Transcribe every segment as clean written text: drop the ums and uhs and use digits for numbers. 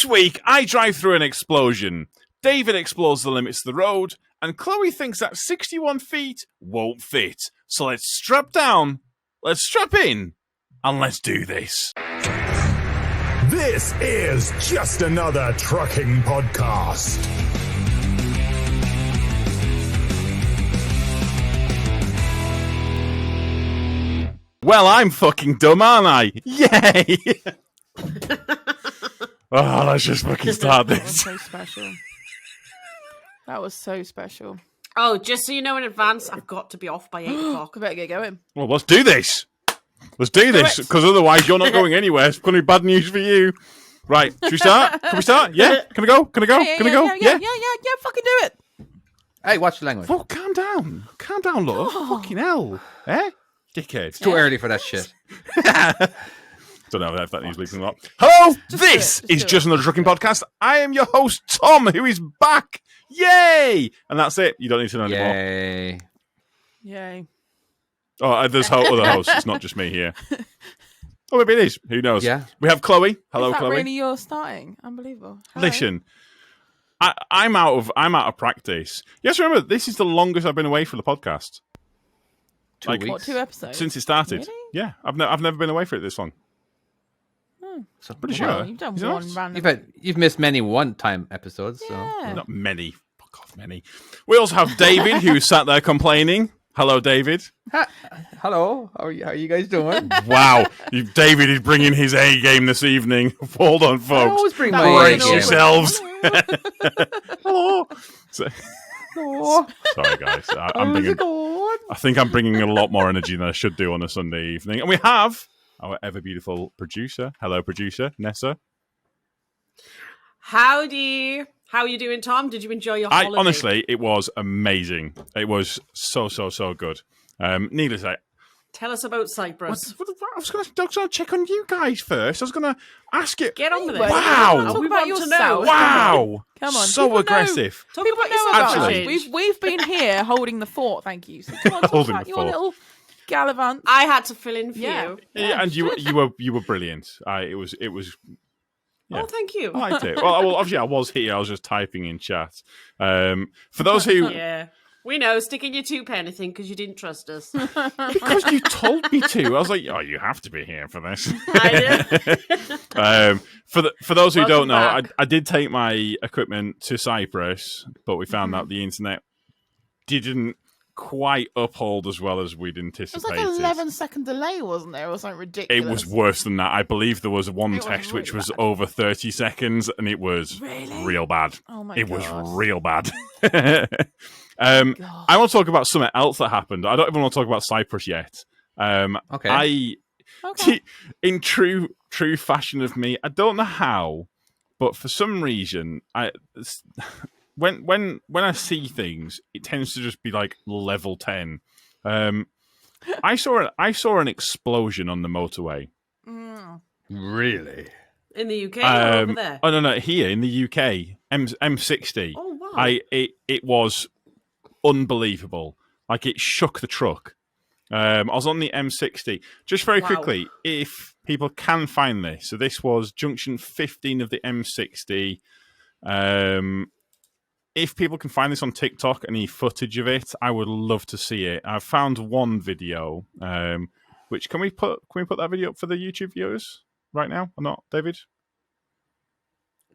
This week, I drive through an explosion. David explores the limits of the road, and Chloe thinks that 61 feet won't fit. So let's strap down, let's strap in, and let's do this. This is just another trucking podcast. Well, I'm fucking dumb, aren't I? Yay! Oh, let's just fucking start That was this. so special. That was so special. Oh, just so you know in advance, I've got to be off by 8 o'clock. I better get going. Well, let's do this. Let's do this, because otherwise you're not going anywhere. It's going to be bad news for you. Right, should we start? Can we start? Yeah? Can I go? Can I go? Can I go? Yeah, fucking do it. Hey, watch the language. Oh, calm down. Calm down, love. Fucking hell. Eh? Dickhead. It's too early for that shit. Don't know if that needs bleeping or not. Hello, this do it, is do Just it. Another Trucking Podcast. I am your host, Tom, who is back. Yay! And that's it. You don't need to know anymore. Yay. Yay. Oh, there's other hosts. It's not just me here. Oh, maybe it is. Who knows? Yeah. We have Chloe. Hello, Is that Chloe. really you're starting? Unbelievable. Hello. Listen, I'm out of practice. Yes, remember, this is the longest I've been away from the podcast 2 Like, weeks. What, 2 episodes? since it started. Really? Yeah, I've never been away for it this long. So, Pretty Well, sure. you've done Is it one not? random. You've missed many one-time episodes. So. Yeah. Not many. Fuck off, many. We also have David, who sat there complaining. Hello, David. Hello, how are you guys doing? Wow, David is bringing his A game this evening. Hold on, I folks. always bring That my was Brace an awkward- yourselves. Hello. So- Oh, sorry, guys. I'm how's bringing. it going? I think I'm bringing a lot more energy than I should do on a Sunday evening. And we have our ever beautiful producer. Hello, producer Nessa. Howdy. How are you doing, Tom? Did you enjoy your holiday? Honestly, it was amazing. It was so good. Needless to say, Tell us about Cyprus. I was going to check on you guys first. I was going to ask you. Get on with it. Wow. Talk We about want to yourself. know. Wow. Come on. So People know. aggressive. Talk People about know yourself. about Actually- us. We've been here holding the fort, thank you. So come on, talk Holding about the your fort. little gallivant. I had to fill in for Yeah. you. Yeah, and you were brilliant. It was. Yeah. Oh, thank you. I liked it. Well, obviously, I was here. I was just typing in chat. For those who, Yeah. We know, sticking your 2 penny thing because you didn't trust us. because you told me to, I was like, oh, you have to be here for this. I did. For those who don't Welcome know, back. I did take my equipment to Cyprus, but we found out the internet didn't quite uphold as well as we'd It was anticipated. like an 11-second delay, wasn't there? It was like ridiculous. It was worse than that. I believe there was one It was test which really was bad. over 30 seconds, and it was Really? real bad. Oh my It god. was real bad. I want to talk about something else that happened. I don't even want to talk about Cyprus yet. Okay. Okay. In true fashion of me, I don't know how, but for some reason, when I see things, it tends to just be like level 10. I saw an explosion on the motorway. Mm. Really? In the UK or over there? Oh no, here in the UK, M60. Oh, wow. It was unbelievable. Like, it shook the truck. I was on the M60. Just very Wow. quickly, if people can find this. So this was junction 15 of the M60. If people can find this on TikTok, any footage of it, I would love to see it. I've found one video. Which can we put that video up for the YouTube viewers right now or not, David?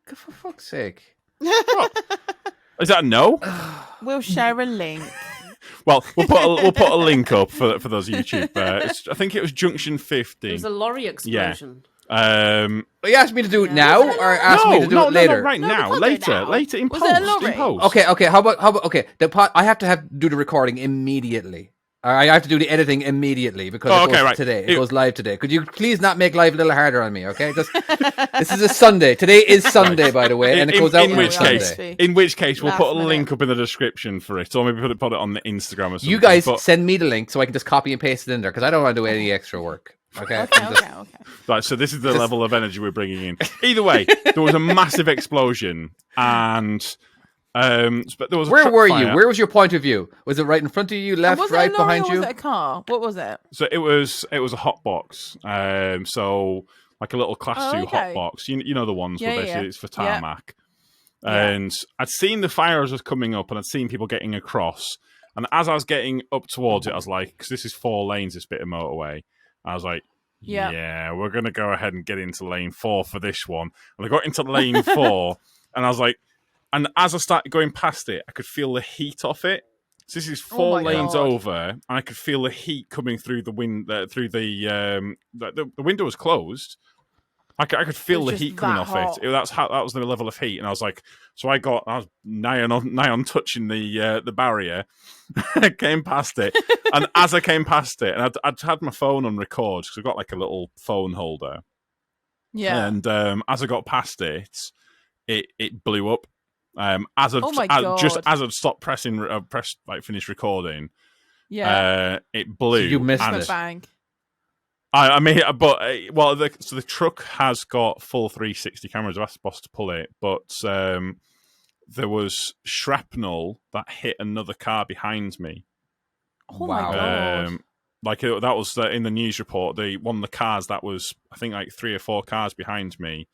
For fuck's sake. Is that a no? We'll share a link. Well, we'll put a link up for those YouTube. I think it was junction 15. It was a lorry explosion. You asked me to do it Yeah. now, Was it a or asked me to do it later? right No, we now, can't do it later, now. later in Was post. it a lorry? In post. Okay. How about okay? I have to do the recording immediately. Or I have to do the editing immediately because it goes today. It goes live today. Could you please not make life a little harder on me? Okay, this is a Sunday. Today is Sunday, by the way, and it goes out in on which Sunday. case, we'll Last put a minute. link up in the description for it, or maybe put it on the Instagram or something. You guys But- send me the link so I can just copy and paste it in there because I don't want to do any extra work. Okay. Okay. Right, so this is the level of energy we're bringing in. Either way, there was a massive explosion, and but there was a Where truck were fire. you? Where was your point of view? Was it right in front of you, left, Was it right, a lorry behind or you? was it a car? What was it? So it was a hot box. So like a little Class 2 hot box. You know the ones where basically it's for tarmac. And I'd seen the fire as was coming up, and I'd seen people getting across. And as I was getting up towards it, I was like, because this is 4 lanes, this bit of motorway, I was like, yeah, we're going to go ahead and get into lane 4 for this one. And I got into lane 4, and I was like, and as I started going past it, I could feel the heat off it. So this is 4 lanes over, and I could feel the heat coming through the the window was closed. I could feel the heat coming off it. That was the level of heat, and I was like, I was nigh on touching the barrier. I came past it, and as I came past it, and I'd had my phone on record because I've got like a little phone holder. Yeah, and as I got past it, it blew up. As I'd stopped pressing, finish recording. Yeah, it blew. So you missed it. Bang. I mean, but so the truck has got full 360 cameras. I was supposed to pull it, but there was shrapnel that hit another car behind me. Oh my god! That was in the news report. One of the cars that was, I think, like 3 or 4 cars behind me.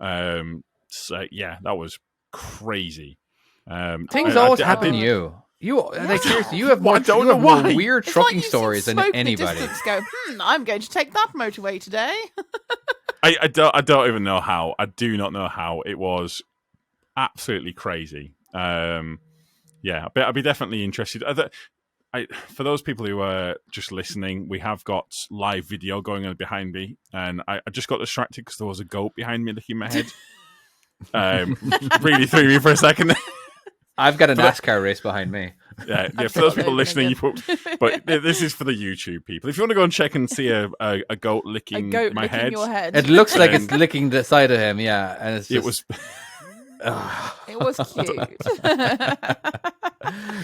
So yeah, that was crazy. Things always happen to you. Seriously, you have more weird trucking stories than anybody. Go, I'm going to take that motorway today. I don't even know how. I do not know how. It was absolutely crazy. I'd be definitely interested. For those people who are just listening, we have got live video going on behind me, and I just got distracted because there was a goat behind me licking my head. Really threw me for a second. I've got a NASCAR race behind me. Yeah. For those people listening, but this is for the YouTube people. If you want to go and check and see a goat licking my head, your head, it looks like it's licking the side of him. Yeah, and it's just... it was. It was cute.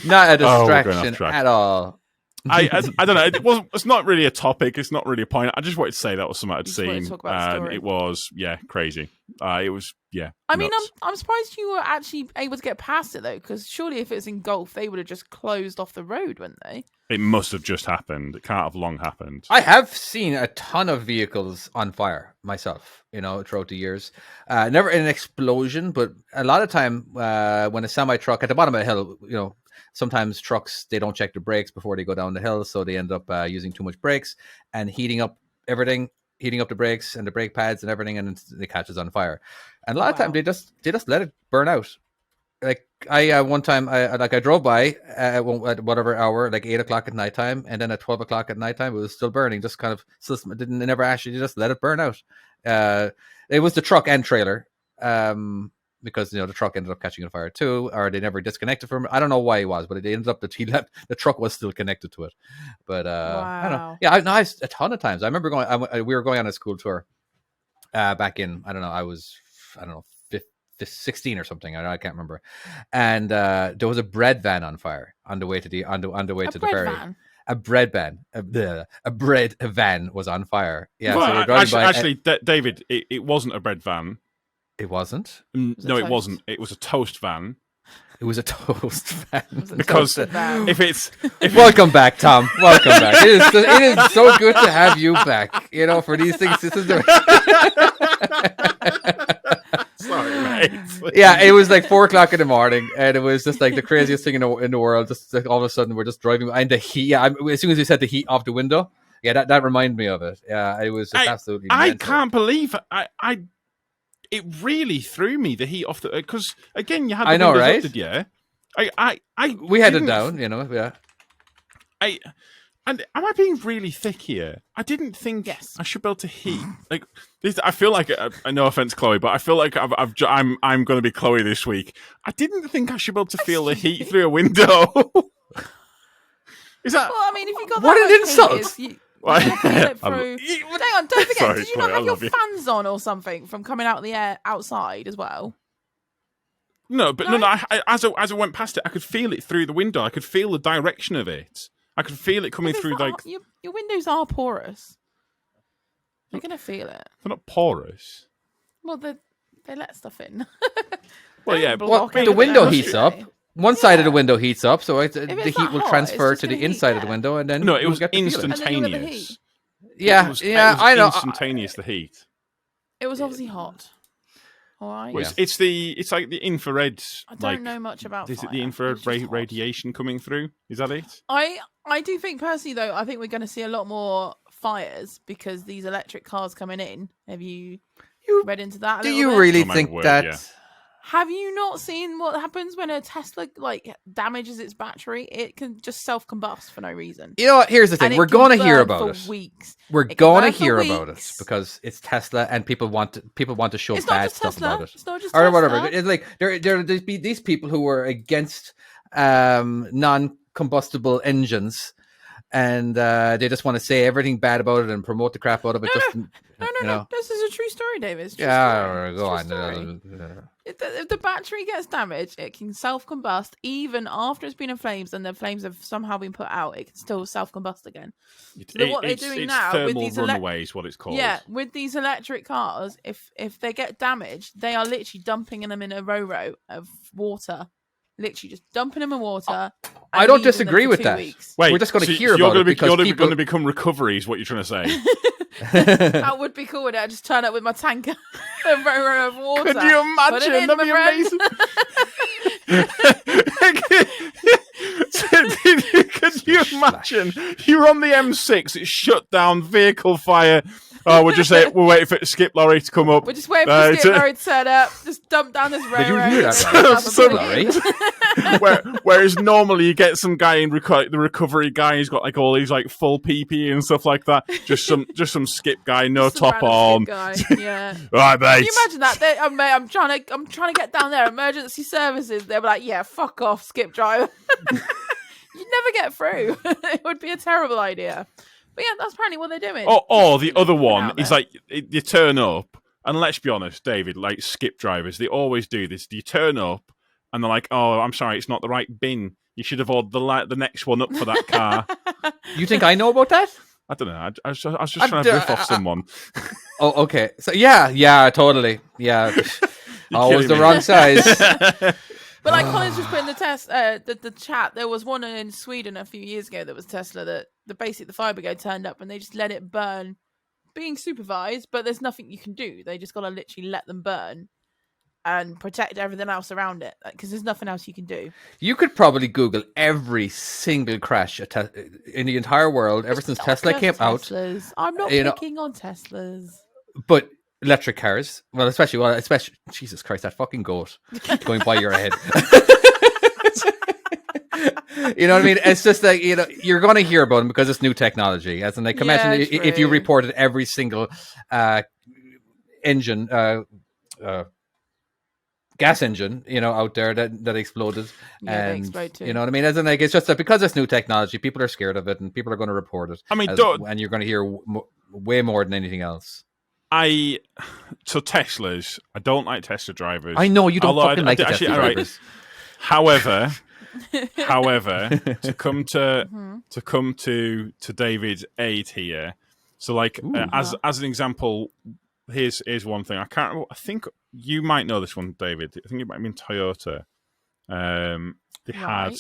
Not a distraction at all. I don't know. It's not really a topic. It's not really a point. I just wanted to say that was something I'd seen, and it was crazy. It was I mean, I'm surprised you were actually able to get past it though, because surely if it was in Gulf, they would have just closed off the road, wouldn't they? It must have just happened. It can't have long happened. I have seen a ton of vehicles on fire myself, throughout the years. Never in an explosion, but a lot of time when a semi truck at the bottom of a hill, sometimes trucks, they don't check the brakes before they go down the hill, so they end up using too much brakes and heating up everything, heating up the brakes and the brake pads and everything, and it catches on fire. And a lot of times they just let it burn out. Like one time I drove by at whatever hour, like 8 o'clock at nighttime, and then at 12 o'clock at nighttime it was still burning. Just kind of never actually just let it burn out. It was the truck and trailer. Because the truck ended up catching on fire too, or they never disconnected from it. I don't know why it was, but it ended up that the truck was still connected to it. But I don't know. Yeah, I a ton of times. I remember we were going on a school tour back in I was 16 or something. I can't remember. And there was a bread van on fire on the way to the ferry. Van? A bread van. A bread van was on fire. Yeah. Well, so we're driving actually, David, it wasn't a bread van. It wasn't? No, it wasn't. It was a toast van. It was a toast van. Because if it's... Welcome back, Tom. Welcome back. It is so good to have you back. For these things. This is Sorry, mate. Yeah, it was like 4 o'clock in the morning, and it was just like the craziest thing in the world. Just like all of a sudden, we're just driving behind the heat. Yeah, as soon as you said the heat off the window, yeah, that reminded me of it. Yeah, it was just absolutely mental. I can't believe it really threw me, the heat off the... Because, again, you had the windows right? up, yeah. We had it down, yeah. And am I being really thick here? I didn't think I should be able to heat. Like, I feel like, no offense, Chloe, but I feel like I'm going to be Chloe this week. I didn't think I should be able to feel the heat through a window. Is that... Well, I mean, if you got that... What an insult! Hang on, don't forget, did you not have your fans on or something from coming out of the air outside as well? No, but no. As I went past it, I could feel it through the window. I could feel the direction of it. I could feel it coming through. Your windows are porous. You're gonna feel it. They're not porous. Well, they let stuff in. Well, yeah, but the window heats up. One side of the window heats up, so the heat will transfer to the inside of the window, and then it was instantaneous. Yeah, it was I know. Instantaneous, the heat. It was obviously hot. All right. Well, it's like the infrared. I don't know much about. Is fire. it the infrared radiation coming through? Is that it? I do think personally though, I think we're going to see a lot more fires because these electric cars coming in. Have you read into that? Do you really think that? Yeah. Have you not seen what happens when a Tesla damages its battery? It can just self-combust for no reason. You know what? Here's the thing: we're going to hear about it. Weeks. We're going to hear about it because it's Tesla, and people want to show bad stuff about it, it's not just or Tesla. whatever. It's like there's these people who are against non-combustible engines, and they just want to say everything bad about it and promote the crap out of it. No. This is a true story, David. Go on. If the battery gets damaged, it can self-combust even after it's been in flames and the flames have somehow been put out. It can still self-combust again. What they're doing now with these runaway is what it's called. Yeah, with these electric cars, if they get damaged, they are literally dumping them in a row of water. Literally just dumping them in water. I don't disagree with that. Weeks. Wait, we're just going to hear about it because you're going to become recovery is what you're trying to say. That would be cool. I just turn up with my tanker, a row of water. Could you imagine? That'd be amazing. Could you imagine? You're on the M6. It's shut down. Vehicle fire. Oh, we're waiting for the skip lorry to come up. We're just waiting for the skip lorry to turn up. Just dump down this road. Did you hear that? Whereas normally you get some guy in the recovery guy. He's got like all these like full PPE and stuff like that. Just some skip guy, no top on. Guy. Yeah. Right, mate. Can you imagine that? Mate, I'm trying to get down there. Emergency services. They'll be like, yeah, fuck off, skip driver. You'd never get through. It would be a terrible idea. But yeah, that's apparently what they're doing. Or the other one is like you turn up, and let's be honest, David, like skip drivers, they always do this. You turn up, and they're like, "Oh, I'm sorry, it's not the right bin. You should have ordered the next one up for that car." You think I know about that? I don't know. I was just trying to riff off someone. Oh, okay. So yeah, totally. Yeah, always the wrong size. But like Colin's just put in the chat, there was one in Sweden a few years ago that was Tesla that the fire brigade turned up and they just let it burn, being supervised, but there's nothing you can do. They just got to literally let them burn and protect everything else around it because there's nothing else you can do. You could probably Google every single crash in the entire world ever since Tesla came out. I'm not picking on Teslas. But electric cars, especially Jesus Christ, that fucking goat going by your head. You know what I mean? It's just like, you're going to hear about them because it's new technology. As in, like, imagine if you reported every single engine, gas engine, out there that exploded. Yeah, they explode too. You know what I mean? As in, like, it's just that because it's new technology, people are scared of it and people are going to report it. I mean, and you're going to hear way more than anything else. Teslas, I don't like Tesla drivers. I know you don't fucking like Tesla drivers. However, to come to David's aid here. So, like, as an example, here's one thing. I think you might know this one, David. I think it might have been Toyota. They had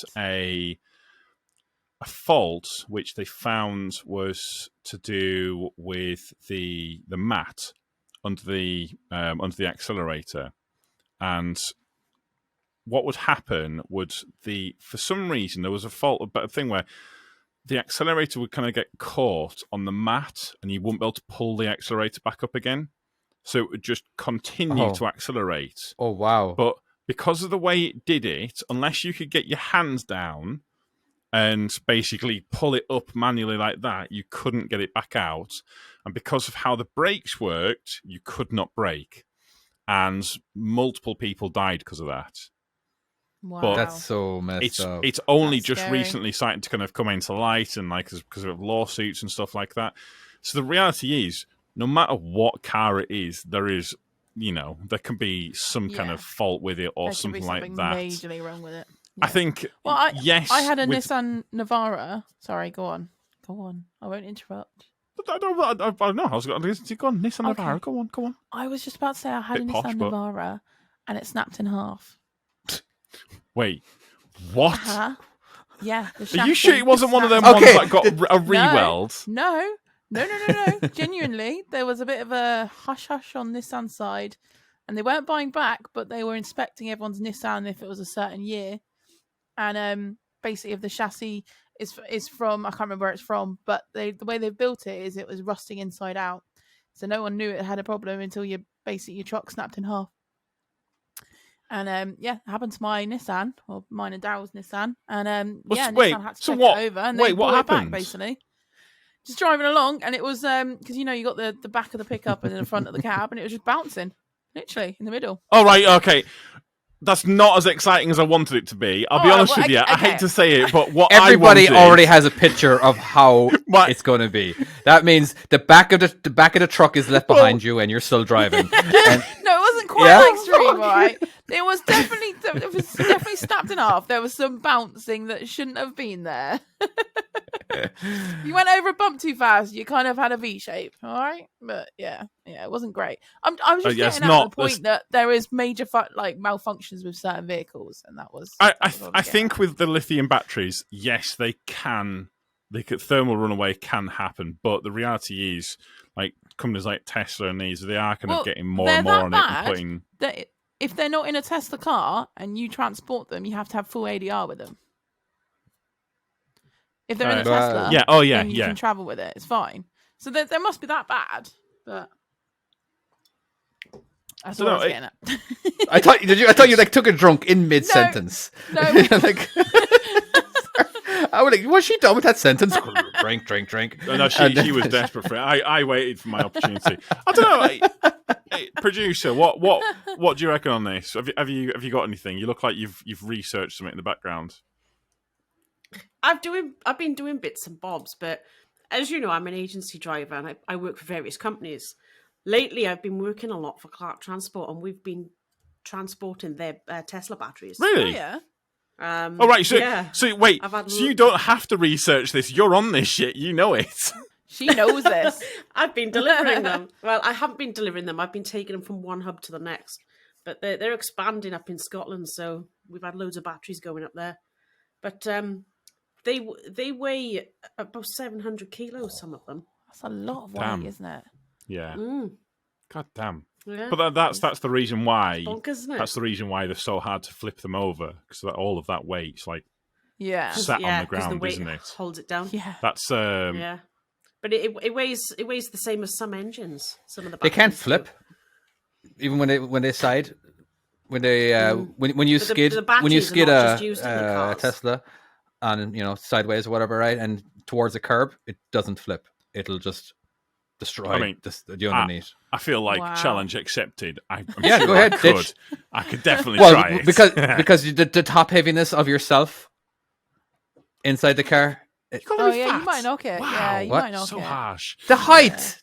a fault which they found was to do with the mat under the accelerator, and what would happen would for some reason there was a fault, a thing where the accelerator would kind of get caught on the mat, and you wouldn't be able to pull the accelerator back up again, so it would just continue to accelerate. Oh wow! But because of the way it did it, unless you could get your hands down and basically pull it up manually like that, you couldn't get it back out. And because of how the brakes worked, you could not brake. And multiple people died because of that. Wow. But that's so messed up. It's only That's just scary. recently starting to kind of come into light, and like because of lawsuits and stuff like that. So the reality is, no matter what car it is, there is, there can be some kind of fault with it or something like that. Majorly wrong with it. I think, yes. I had a Nissan Navara. Sorry, go on. I won't interrupt. I don't know. I was going to go on, Nissan Navara. Go on. I was just about to say I had a Nissan Navara and it snapped in half. Wait, what? Yeah. Are you sure it wasn't one of them ones that got a re-weld? No. No. Genuinely, there was a bit of a hush-hush on Nissan's side, and they weren't buying back, but they were inspecting everyone's Nissan if it was a certain year. And basically, if the chassis is from, I can't remember where it's from, but the way they built it is it was rusting inside out. So no one knew it had a problem until your truck snapped in half. And it happened to my Nissan, or mine and Daryl's Nissan. And Nissan had to take it over, and they brought it back basically. Just driving along, and it was because you got the back of the pickup and the front of the cab, and it was just bouncing, literally in the middle. Oh right, okay. That's not as exciting as I wanted it to be. I'll be honest with you. Okay. I hate to say it, but what everybody already has a picture of how it's going to be. That means the back of the truck is left behind you, and you're still driving. No, it wasn't quite that extreme, right? It was definitely snapped in half. There was some bouncing that shouldn't have been there. You went over a bump too fast. You kind of had a V shape, all right? But yeah, it wasn't great. I was just getting at the point that there is major malfunctions with certain vehicles, and that was. I think with the lithium batteries, yes, they can. Thermal runaway can happen, but the reality is, like companies like Tesla and these, they are kind of getting more and more on it and putting. That if they're not in a Tesla car and you transport them, you have to have full ADR with them. If they're in a Tesla, then you can travel with it. It's fine. So there must be that bad, but that's what I was getting at. I thought you took a drunk in mid sentence. No. I was like, was she done with that sentence? Drink. No, she was desperate for it. I waited for my opportunity. I don't know, hey, producer. What do you reckon on this? Have you got anything? You look like you've researched something in the background. I've been doing bits and bobs, but as you know, I'm an agency driver and I work for various companies. Lately, I've been working a lot for Clark Transport, and we've been transporting their Tesla batteries. Really? Oh, yeah. All right. So wait. So you don't have to research this. You're on this shit. You know it. She knows this. I've been delivering them. Well, I haven't been delivering them. I've been taking them from one hub to the next. But they're expanding up in Scotland, so we've had loads of batteries going up there. But they weigh about 700 kilos, some of them. That's a lot of weight, isn't it? Yeah. God damn. Yeah. But that's the reason why. Bonkers, isn't it? That's the reason why they're so hard to flip them over, because all of that weight's sat on the ground, the weight isn't it? Holds it down. Yeah. That's yeah. But it weighs the same as some engines. Some of the they can't flip, even when they side. When you skid a Tesla on sideways or whatever, right, and towards a curb, it doesn't flip. It'll just destroy the underneath. I feel like challenge accepted. Go ahead. I could definitely try it. because the top heaviness of yourself inside the car. You might knock it. Wow, yeah, you might knock so it. harsh. The height.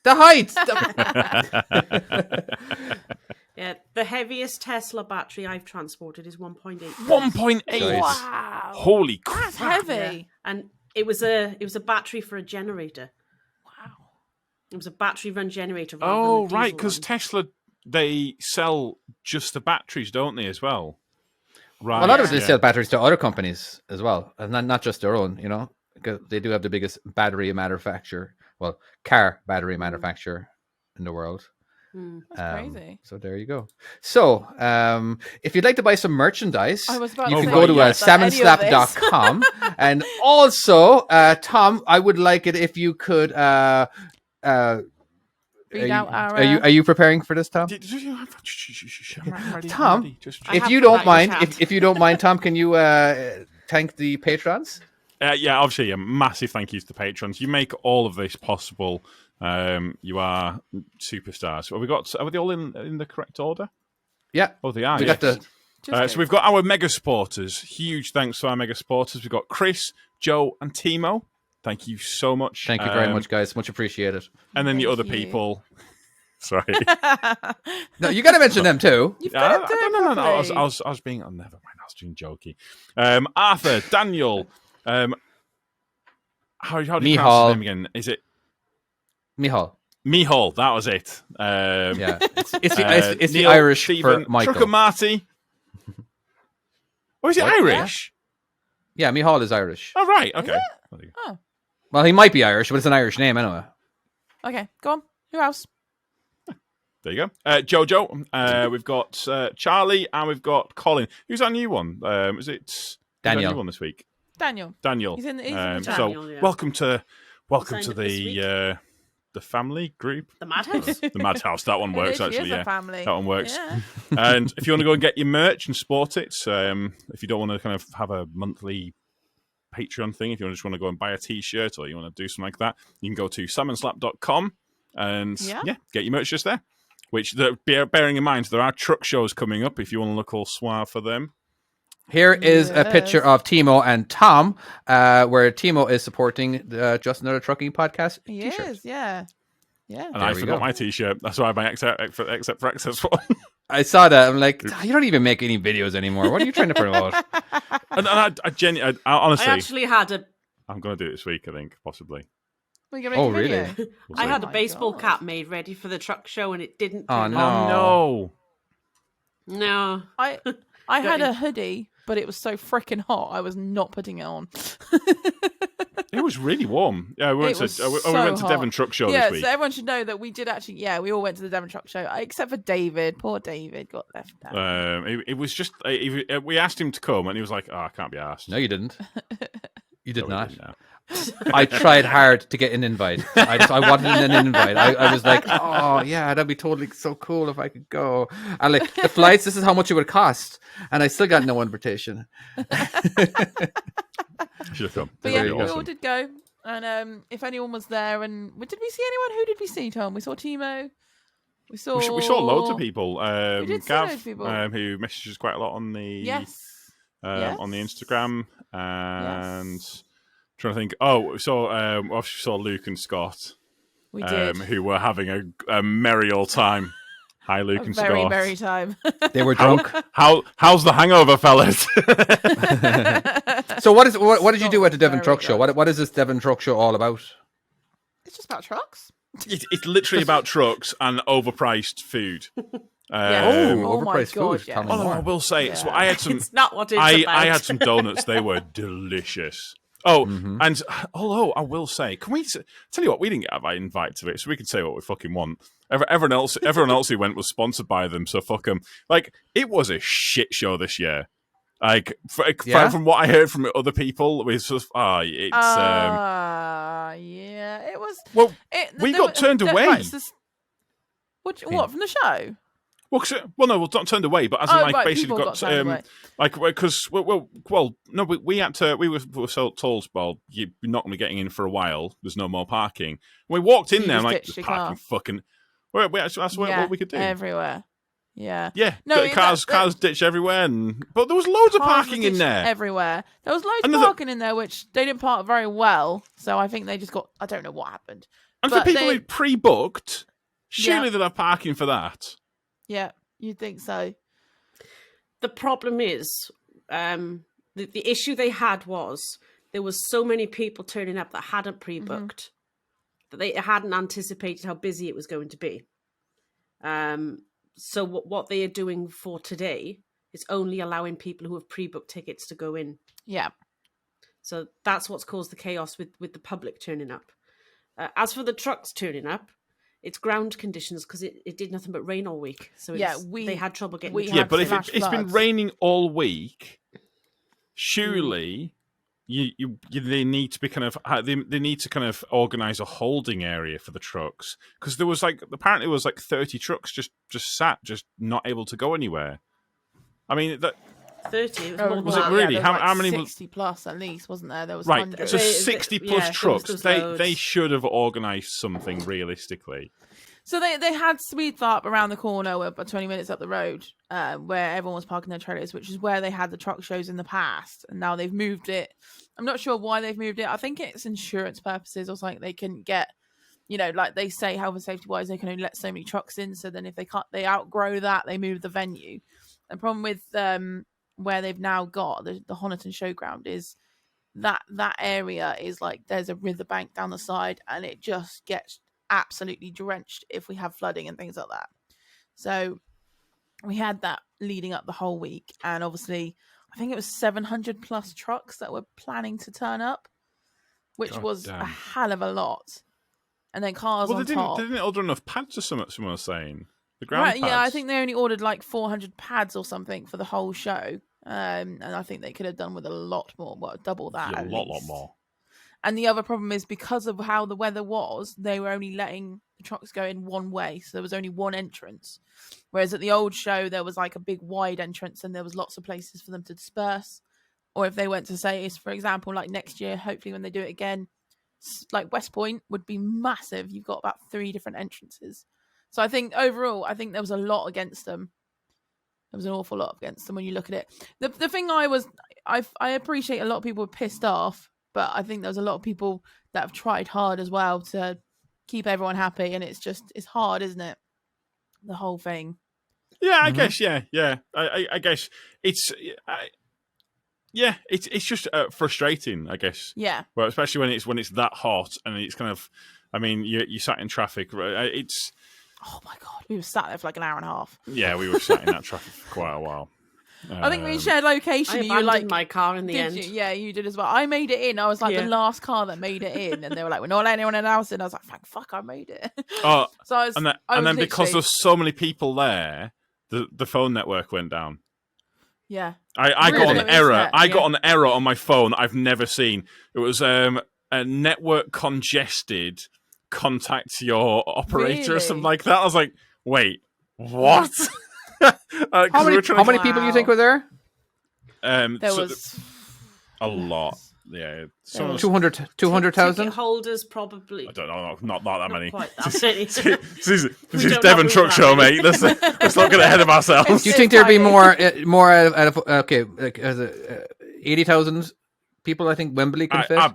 Yeah, the heaviest Tesla battery I've transported is 1.8. 1.8. Wow. Holy crap. That's heavy. Yeah. And it was a battery for a generator. Wow. It was a battery run generator. Oh, right, because Tesla, they sell just the batteries, don't they, as well? Right. A lot of them sell batteries to other companies as well, and not just their own, because they do have the biggest car battery manufacturer in the world. That's crazy. So there you go. So if you'd like to buy some merchandise, you can go to salmonslap.com. And also, Tom, I would like it if you could read out our... Are you preparing for this, Tom? Tom, if you don't mind, Tom, can you thank the patrons? Obviously, a massive thank yous to patrons. You make all of this possible. You are superstars. Are they all in the correct order? Yeah. Oh, they are. We got the. So we've got our mega supporters. Huge thanks to our mega supporters. We've got Chris, Joe, and Timo. Thank you so much. Thank you very much, guys. Much appreciated. And then the other people. Sorry. No, you got to mention them too. No. I was being. Oh, never mind. I was being jokey. Arthur, Daniel. How do you pronounce his name again? Is it Mihal? Mihal, that was it. It's the Neil, Irish Stephen, for Michael. Trucker Marty. Or is it Irish? Yeah, Mihal is Irish. Oh, right. Okay. Oh. Well, he might be Irish, but it's an Irish name anyway. Okay, go on. Who else? There you go. Jojo. We've got Charlie, and we've got Colin. Who's our new one? Is it Daniel? Our new one this week. Daniel. He's in the chat. So Daniel, yeah. welcome to the family group. The Madhouse. The Madhouse. That one works actually. Yeah, family. that one works. Yeah. And if you want to go and get your merch and support it, if you don't want to kind of have a monthly Patreon thing, if you just want to go and buy a t-shirt or you want to do something like that, you can go to salmonslap.com and get your merch just there. Which, bearing in mind, there are truck shows coming up if you want to look all suave for them. Here is a picture of Timo and Tom, where Timo is supporting the Just Another Trucking Podcast t-shirt. Yes, yeah. And I forgot my t-shirt. That's why I buy except for access one. I saw that. I'm like, you don't even make any videos anymore. What are you trying to promote? and I honestly... I actually had a... I'm going to do it this week, I think, possibly. Oh, really? I had a baseball cap made ready for the truck show and it didn't Oh, turn no. up. Oh, No. I had a hoodie, but it was so freaking hot, I was not putting it on. it was really warm. Yeah, we went to Devon Truck Show yeah, this week. So everyone should know that we did actually, we all went to the Devon Truck Show, except for David. Poor David got left out. It was just, we asked him to come and he was like, I can't be asked. No, you didn't. You did not. No. I tried hard to get an invite. I wanted an invite. I was like, oh yeah, that'd be totally so cool if I could go. And like the flights, this is how much it would cost, and I still got no invitation. Should have come. But yeah, Really we awesome. all did go, and if anyone was there, and did we see anyone? Who did we see, Tom? We saw Timo. We saw loads of people. We did see Gav, loads of people. Who messages quite a lot on the on the Instagram, and trying to think. Oh, we saw Luke and Scott. We did. Who were having a merry old time. Hi, Luke and very, Scott. merry time. They were drunk. How's the hangover, fellas? So what did you do at the Devon Truck Show? What is this Devon Truck Show all about? It's just about trucks. It's literally about trucks and overpriced food. Overpriced God, food. yes. Tell me Oh, more. I will say, so I had some. It's not what it's about. I had some donuts. They were delicious. Oh, and although I will say, can we tell you what? We didn't get invited to it, so we can say what we fucking want. Everyone else who went was sponsored by them, so fuck them. Like, it was a shit show this year. Like, from what I heard from other people, it was just it was. Well, we got turned away. What from the show? Well, not turned away, but as in, like, basically got like, because no, we had to. We were so told, well, you're not going to be getting in for a while. There's no more parking. We walked in there, and like, the parking fucking. That's what we could do everywhere. Yeah. Yeah. No, cars ditched everywhere, but there was loads of parking in there. Everywhere. There was loads of parking in there, which they didn't park very well. So I think they just got. I don't know what happened. And for people who pre-booked, surely they'll have parking for that. Yeah, you'd think so. The problem is, the issue they had was there was so many people turning up that hadn't pre-booked that they hadn't anticipated how busy it was going to be. So what they are doing for today is only allowing people who have pre-booked tickets to go in. Yeah. So that's what's caused the chaos with the public turning up. As for the trucks turning up, it's ground conditions because it did nothing but rain all week. So they had trouble getting. But if it's been raining all week, surely they need to be kind of they need to kind of organise a holding area for the trucks, because there was apparently 30 trucks just sat, just not able to go anywhere. I mean that. 30. Was it really? How many? 60 plus at least, wasn't there? There was right. 100. So 60 plus trucks. They should have organised something realistically. So they had Speed Farp around the corner, about 20 minutes up the road, where everyone was parking their trailers, which is where they had the truck shows in the past, and now they've moved it. I'm not sure why they've moved it. I think it's insurance purposes or something. They couldn't get, like they say, health and safety wise, they can only let so many trucks in. So then if they outgrow that, they move the venue. The problem with where they've now got the Honiton Showground is that area is like there's a riverbank down the side, and it just gets absolutely drenched if we have flooding and things like that. So we had that leading up the whole week, and obviously I think it was 700 plus trucks that were planning to turn up, which was a hell of a lot. and then cars on top. They didn't order enough pads or something. Someone was saying the ground Right, pads. yeah, I think they only ordered like 400 pads or something for the whole show, and I think they could have done with a lot more, double that. Yeah, at a lot least. more. And the other problem is because of how the weather was, they were only letting the trucks go in one way, so there was only one entrance. Whereas at the old show, there was like a big wide entrance, and there was lots of places for them to disperse. Or if they went to say, for example, like next year, hopefully when they do it again, like West Point would be massive. You've got about 3 different entrances. So I think overall, there was a lot against them. There was an awful lot against them when you look at it. The thing I appreciate a lot of people were pissed off, but I think there was a lot of people that have tried hard as well to keep everyone happy, and it's hard, isn't it? The whole thing. Yeah, I guess. Yeah. I guess it's. It's just frustrating, I guess. Yeah. Well, especially when it's that hot and it's kind of. I mean, you sat in traffic. It's. Oh my god, we were sat there for like an hour and a half. Yeah, we were sat in that traffic for quite a while. I think we shared location. I You were like my car in the end. You? Yeah, you did as well. I made it in. I was like the last car that made it in, and they were like, "We're not letting anyone else in." I was like, "Thank fuck, I made it." Oh, so I was, and then because there's so many people there, the phone network went down. Yeah, I got an error. I got an error on my phone I've never seen. It was a network congested. Contact your operator or something like that. I was like, wait, what? How many people do you think were there? There was a lot. Yeah, 200,000 holders probably. I don't know, not that many. Quite that many. This is Devon Truck Show, mate. Let's not get ahead of ourselves. Do you think there'd be more out of 80,000 people? I think Wembley can fit.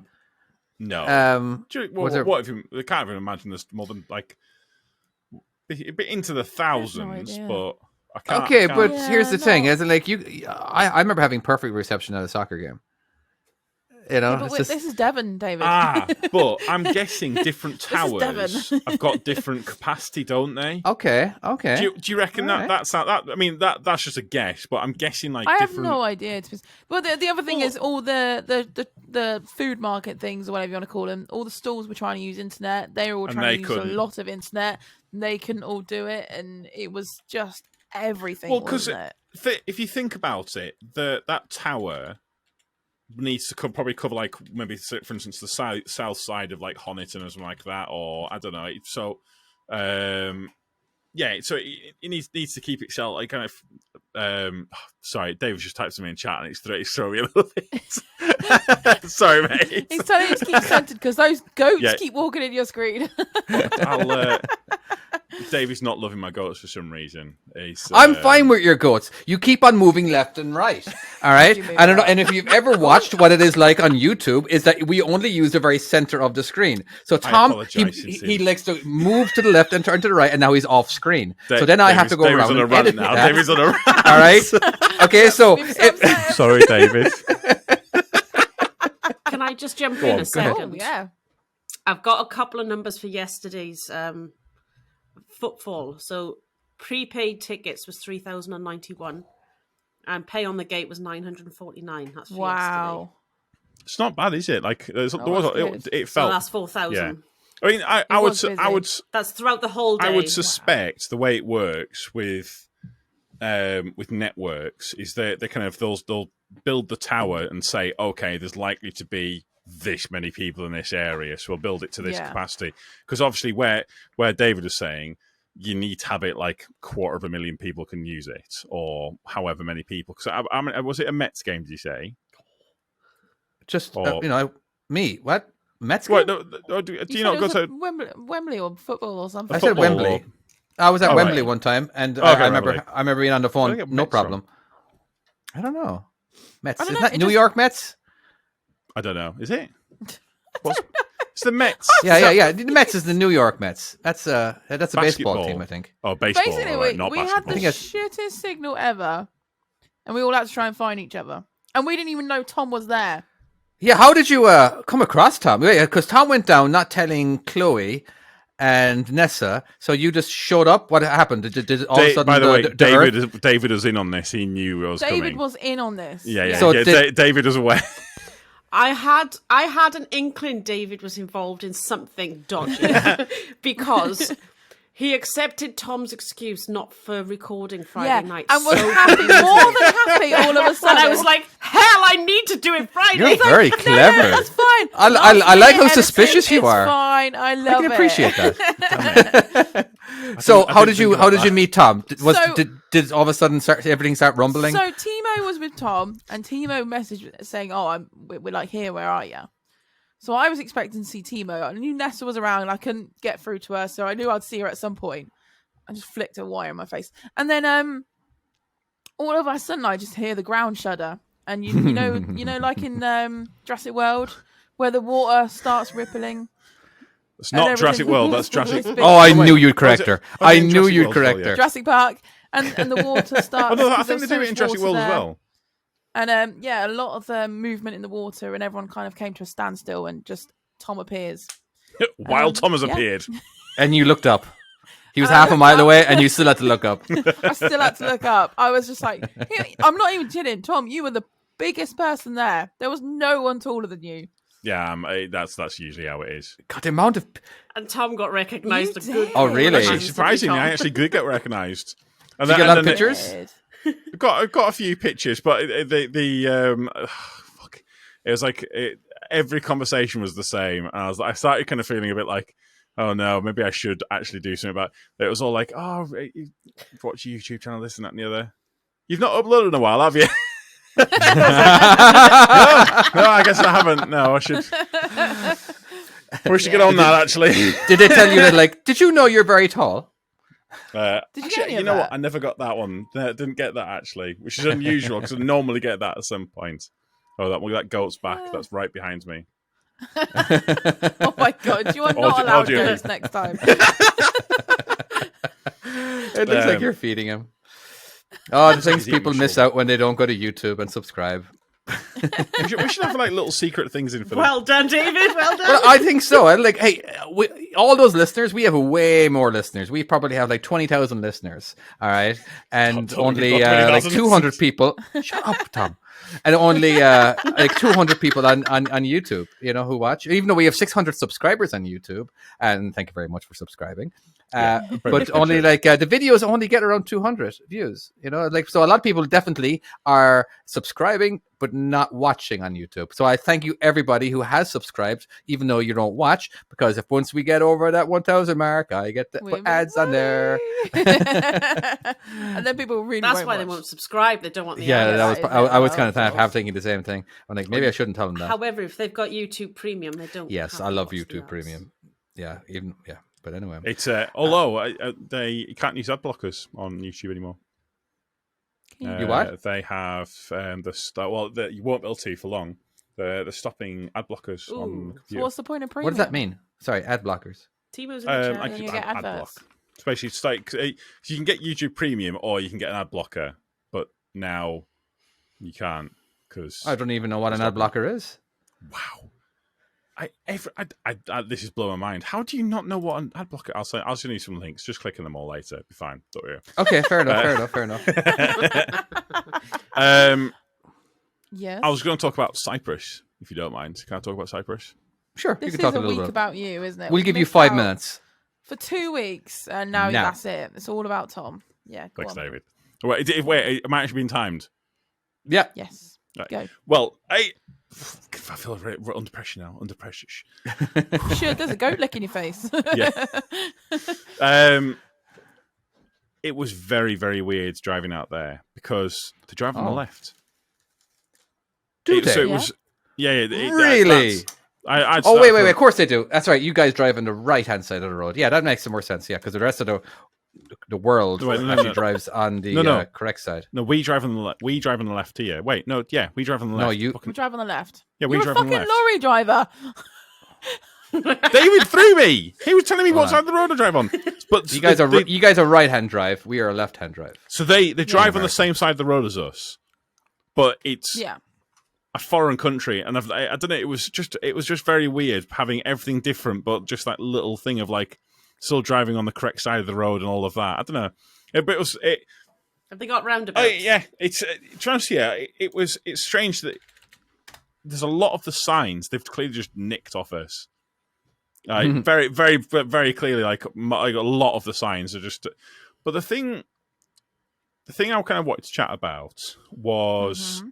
No. What if you? I can't even imagine there's more than like a bit into the thousands, but I can't. Okay, but here's the thing: isn't like you? I remember having perfect reception at a soccer game. You know, yeah, this is Devon, David. But I'm guessing different towers have got different capacity, don't they? Okay. Do you reckon that's that? I mean, that's just a guess, but I'm guessing like I different... have no idea. Well, the other thing is all the food market things or whatever you want to call them. All the stalls were trying to use internet. They were all trying to use a lot of internet. They couldn't all do it, and it was just everything. Well, because if you think about it, that tower needs to probably cover like maybe, for instance, the south side of like Honiton or something like that, or I don't know. So, so it needs to keep itself like kind of. Sorry, Dave just typed to me in chat and it's throwing me a little bit. Sorry, mate. He's telling you to keep centered because those goats keep walking in your screen. David's not loving my goats for some reason. I'm fine with your goats. You keep on moving left and right. All right. I don't know. And if you've ever watched what it is like on YouTube, is that we only use the very center of the screen. So Tom, he likes to move to the left and turn to the right, and now he's off screen. So then I have to go around and edit that. David's on a run. All right. Okay. So sorry, David. Can I just jump in a second? Oh, yeah. I've got a couple of numbers for yesterday's footfall. So prepaid tickets was 3,091 and pay on the gate was 949. That's for yesterday. It's not bad, is it? Like it felt. So that's 4,000. Yeah. I mean, I would. That's throughout the whole day. I would suspect the way it works with networks is that they kind of they'll build the tower and say, okay, there's likely to be this many people in this area, so we'll build it to this capacity. Because obviously, where David was saying, you need to have it like 250,000 people can use it, or however many people. Because I mean, was it a Mets game? Did you say? Just me. What Mets game? Do you not go to Wembley or football or something? I said Wembley. I was at Wembley one time, and I remember being on the phone. No problem. From? I don't know. Mets. Is that New York Mets? I don't know. Is it? It's the Mets. Yeah. The Mets is the New York Mets. That's a baseball team, I think. Oh, baseball. Basically, not we basketball. had the shittest signal ever, and we all had to try and find each other, and we didn't even know Tom was there. Yeah, how did you come across Tom? Because Tom went down not telling Chloe and Nessa, so you just showed up. What happened? Did all of a sudden? By the way, David was in on this. He knew I was coming. David was in on this. Yeah. So David was aware. I had an inkling David was involved in something dodgy because he accepted Tom's excuse not for recording Friday night. And was happy, more than happy all of a sudden. And I was like, hell, I need to do it Friday. You're very clever. No, that's fine. I like how suspicious you are. It's fine. I love it. I can appreciate that. So how did you meet Tom? Did all of a sudden everything start rumbling? So Timo was with Tom, and Timo messaged saying, "Oh, we're like here. Where are you?" So I was expecting to see Timo. I knew Nessa was around, and I couldn't get through to her, so I knew I'd see her at some point. I just flicked a wire in my face, and then all of a sudden I just hear the ground shudder, and you know, like in Jurassic World, where the water starts rippling. It's not Jurassic World. That's Jurassic. Oh, I knew you'd correct her. I knew you'd correct her. Jurassic Park, and the water starts. I think they do it in Jurassic World as well. And a lot of movement in the water, and everyone kind of came to a standstill, and just Tom appears. While Tom has appeared. And you looked up. He was half a mile away, and you still had to look up. I still had to look up. I was just like, I'm not even kidding. Tom, you were the biggest person there. There was no one taller than you. Yeah, that's usually how it is. God, the amount of... And Tom got recognised. Oh, really? Actually, surprisingly, I actually did get recognised. Did you get a lot of pictures? I've got a few pictures, but fuck. It was like every conversation was the same, and I started kind of feeling a bit like, oh no, maybe I should actually do something about it. It was all like, oh, you watch a YouTube channel, this and that and the other. You've not uploaded in a while, have you? No, I guess I haven't. No, I should. We should get on that. Actually, did they tell you that? Like, did you know you're very tall? Did you get any of know that? What? I never got that one. I didn't get that actually, which is unusual because I normally get that at some point. Oh, that goat's back. That's right behind me. Oh my god! You are not allowed goats next time. It looks like you're feeding him. Oh, the things people miss out when they don't go to YouTube and subscribe. we should have like little secret things in for them. Well done, David. Well done. Well, I think so. Like, hey, all those listeners, we have way more listeners. We probably have like 20,000 listeners. All right, and only like 200 people. Shut up, Tom. And only like 200 people on YouTube, who watch. Even though we have 600 subscribers on YouTube, and thank you very much for subscribing. But only like the videos only get around 200 views. So a lot of people definitely are subscribing but not watching on YouTube. So I thank you everybody who has subscribed, even though you don't watch, because if once we get over that 1,000 mark, I get to put ads on there. And then people really That's why they won't subscribe. They don't want the ads. I was kind of thinking the same thing. I'm like, maybe I shouldn't tell them that. However, if they've got YouTube Premium, they don't. Yes, I love YouTube Premium. Yeah, But anyway, it's although you can't use ad blockers on YouTube anymore. You what? They have you won't be able to for long. They're stopping ad blockers on the computer. So what's the point of premium? What does that mean? Sorry, ad blockers. Timo's in the chat. You get ad adverts. block. Especially it's like so you can get YouTube Premium or you can get an ad blocker, but now you can't because I don't even know what an ad blocker is. Wow. This is blowing my mind. How do you not know what an ad blocker? I'll send you some links. Just click on them all later. It'll be fine. Don't worry. Okay, fair enough. Yes. I was going to talk about Cyprus, if you don't mind. Can I talk about Cyprus? Sure. This you can talk is a little bit about you, isn't it? We'll give you 5 minutes. For 2 weeks, and now that's it. It's all about Tom. Yeah. Thanks, David. Wait, am I actually being timed? Yeah. Yes. Right. Go. Well, I feel very under pressure now. Under pressure. You should. There's a goat licking your face. Yeah. It was very, very weird driving out there because they drive on the left. Do they? So it was. Yeah. Really? Wait. Of course they do. That's right. You guys drive on the right-hand side of the road. Yeah, that makes some more sense. Yeah, because the rest of the world actually drives on the correct side. No, we drive on the left. We drive on the left here. Wait, no, yeah, we drive on the left. We drive on the left. Yeah, we drive on the left. You're a fucking lorry driver. David threw me. He was telling me what side of the road to drive on. But you guys are right-hand drive. We are a left-hand drive. So they drive on the same side of the road as us, but it's a foreign country, and I don't know. It was just very weird having everything different, but just that little thing of like still driving on the correct side of the road and all of that. I don't know. But it was. Have they got roundabouts? Yeah, it's strange that there's a lot of the signs they've clearly just nicked off us. Very, very, very clearly, like a lot of the signs are just. But the thing I kind of wanted to chat about was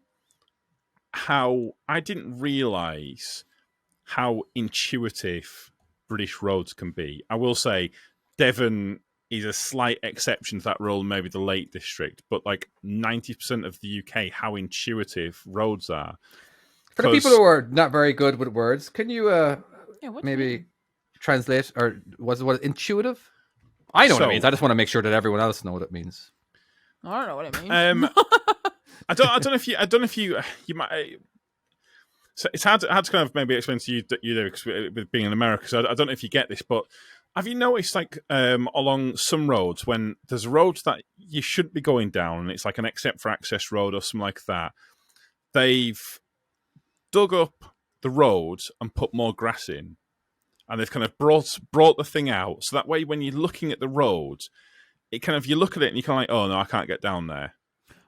how I didn't realise how intuitive British roads can be. I will say, Devon is a slight exception to that rule, maybe the Lake District, but like 90% of the UK, how intuitive roads are. For the people who are not very good with words, can you maybe translate, or was it what intuitive? I know what it means. I just want to make sure that everyone else knows what it means. I don't know what it means. I don't know if you might. So it's hard to kind of maybe explain to you because with being in America. So I don't know if you get this, but have you noticed like along some roads when there's roads that you shouldn't be going down, and it's like an except for access road or something like that, they've dug up the road and put more grass in, and they've kind of brought the thing out, so that way when you're looking at the road, it kind of, you look at it and you're kind of like, oh no, I can't get down there.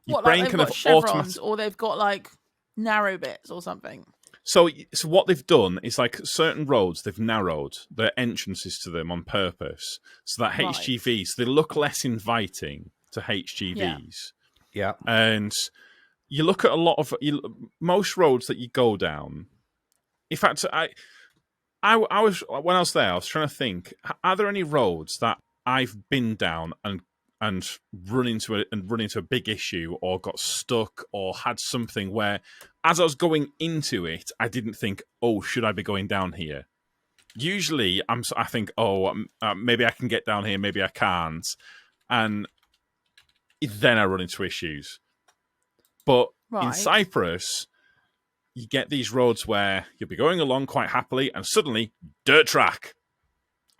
Your what, like they've got chevrons, or they've got like narrow bits or something? So what they've done is like certain roads, they've narrowed their entrances to them on purpose, so that HGVs, they look less inviting to HGVs. Yeah. And you look at a lot of most roads that you go down. In fact, I was, when I was there, I was trying to think: are there any roads that I've been down and run into a big issue, or got stuck, or had something where, as I was going into it, I didn't think, oh, should I be going down here? Usually, I think, oh, maybe I can get down here, maybe I can't, and then I run into issues. But in Cyprus, you get these roads where you'll be going along quite happily, and suddenly, dirt track.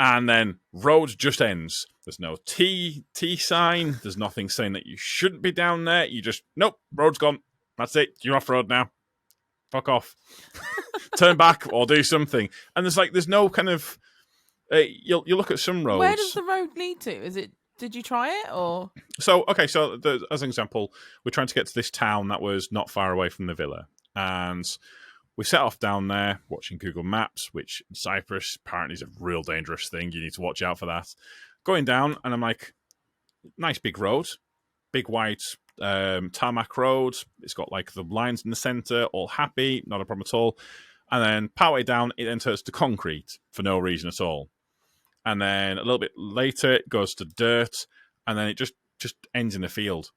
And then road just ends. There's no T sign. There's nothing saying that you shouldn't be down there. You just, nope, road's gone. That's it. You're off road now. Fuck off. Turn back or do something. And there's no kind of, you look at some roads. Where does the road lead to? Did you try it, or? So as an example, we're trying to get to this town that was not far away from the villa. And we set off down there, watching Google Maps, which in Cyprus apparently is a real dangerous thing. You need to watch out for that. Going down, and I'm like, nice big road, big white tarmac road. It's got like the lines in the centre, all happy, not a problem at all. And then partway down, it then turns to concrete for no reason at all. And then a little bit later, it goes to dirt, and then it just ends in a field.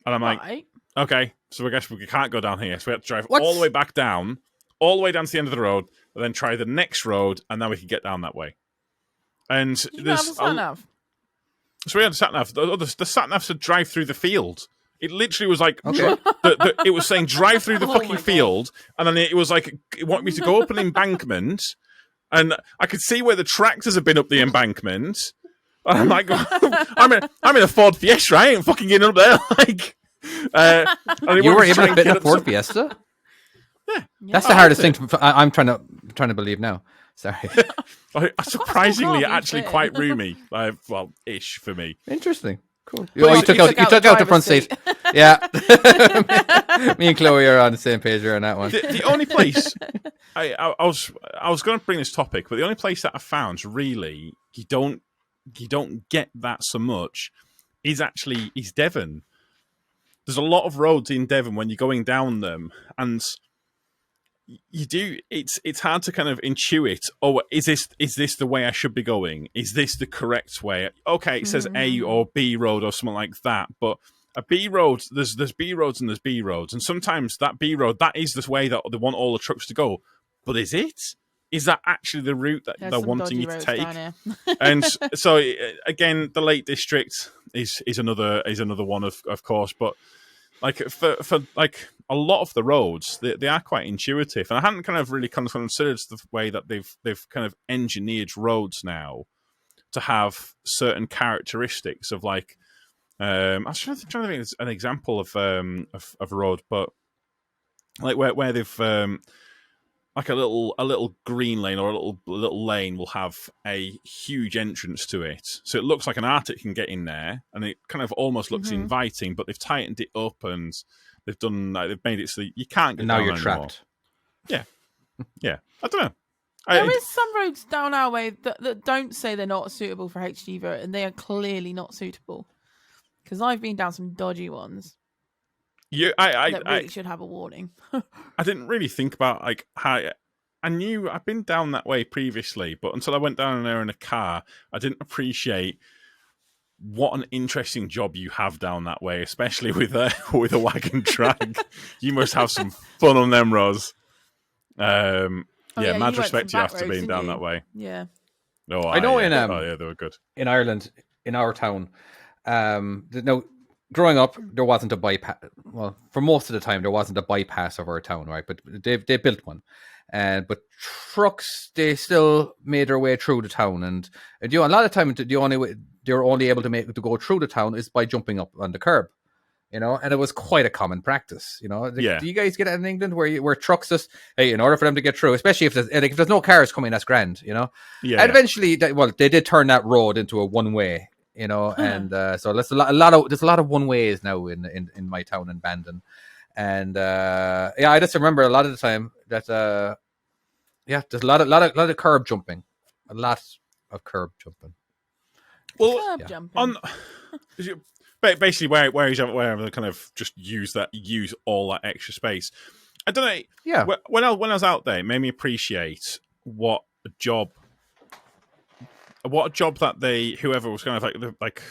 And I'm like, okay, so I guess we can't go down here. So we have to drive all the way back down, all the way down to the end of the road, and then try the next road, and then we can get down that way. And so we had a sat-nav. The sat-nav said drive through the field. It literally was like, it was saying drive through the fucking field, and then it was like, it wanted me to go up an embankment, and I could see where the tractors have been up the embankment. And I'm like, I'm in a Ford Fiesta. I ain't fucking getting up there. Like, you were able to fit in a Ford Fiesta? Yeah, that's the hardest thing. I'm trying to believe now. Sorry. Surprisingly, actually quite roomy. Ish for me. Interesting. Cool. You took out the front seat. Yeah. Me and Chloe are on the same page here on that one. The only place I was going to bring this topic, but the only place that I found really you don't get that so much is Devon. There's a lot of roads in Devon when you're going down them, and you do. It's hard to kind of intuit. Oh, is this the way I should be going? Is this the correct way? Okay, it says A or B road or something like that, but a B road, there's B roads and there's B roads, and sometimes that B road, that is the way that they want all the trucks to go. But is it? Is that actually the route that they're wanting you to take? And so again, the Lake District is another one of course, but like for like a lot of the roads, they are quite intuitive, and I hadn't kind of really considered the way that they've kind of engineered roads now to have certain characteristics of like. I was trying to think of an example of a road, but like where they've like a little green lane or a little lane will have a huge entrance to it, so it looks like an Arctic can get in there, and it kind of almost looks inviting. But they've tightened it up and they've made it so you can't get. And now down you're anymore. trapped. Yeah. I don't know. There is some roads down our way that don't say they're not suitable for HGV, and they are clearly not suitable. Because I've been down some dodgy ones. That really should have a warning. I didn't really think about like how I knew I'd been down that way previously, but until I went down there in a car, I didn't appreciate what an interesting job you have down that way, especially with a wagon track. You must have some fun on them, Roz. Mad respect to you after being down that way. Yeah. No, I know they were good in Ireland, in our town. Growing up, there wasn't a bypass. Well, for most of the time, there wasn't a bypass of our town, right? But they built one, but trucks, they still made their way through the town, and a lot of time the only way they're only able to go through the town is by jumping up on the curb, and it was quite a common practice, Do you guys get it in England where trucks just, hey, in order for them to get through, especially if there's no cars coming, that's grand, Yeah. And eventually, they did turn that road into a one way. And so there's a lot of one ways now in my town in Bandon, and I just remember a lot of the time that there's a lot of curb jumping, Well, on basically where they kind of just use all that extra space. I don't know. Yeah. When I was out there, it made me appreciate what a job that whoever was kind of like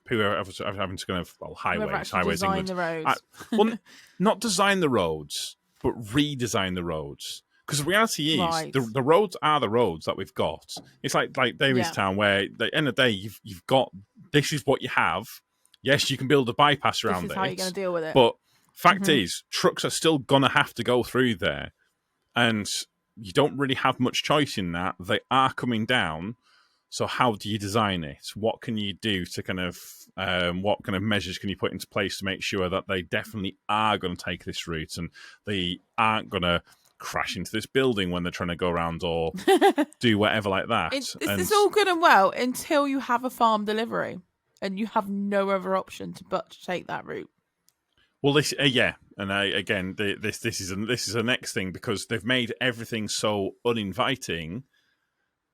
whoever was having to kind of highways design the roads. Not design the roads, but redesign the roads. Because the reality is the roads are the roads that we've got. It's like Davistown, where at the end of the day you've got, this is what you have. Yes, you can build a bypass around it. This is how you're going to deal with it. But fact is, trucks are still going to have to go through there, and you don't really have much choice in that. They are coming down. So how do you design it? What can you do to kind of, what kind of measures can you put into place to make sure that they definitely are going to take this route and they aren't going to crash into this building when they're trying to go around or do whatever like that? It's all good and well until you have a farm delivery and you have no other option but to take that route. Well, this, and again, this is the next thing, because they've made everything so uninviting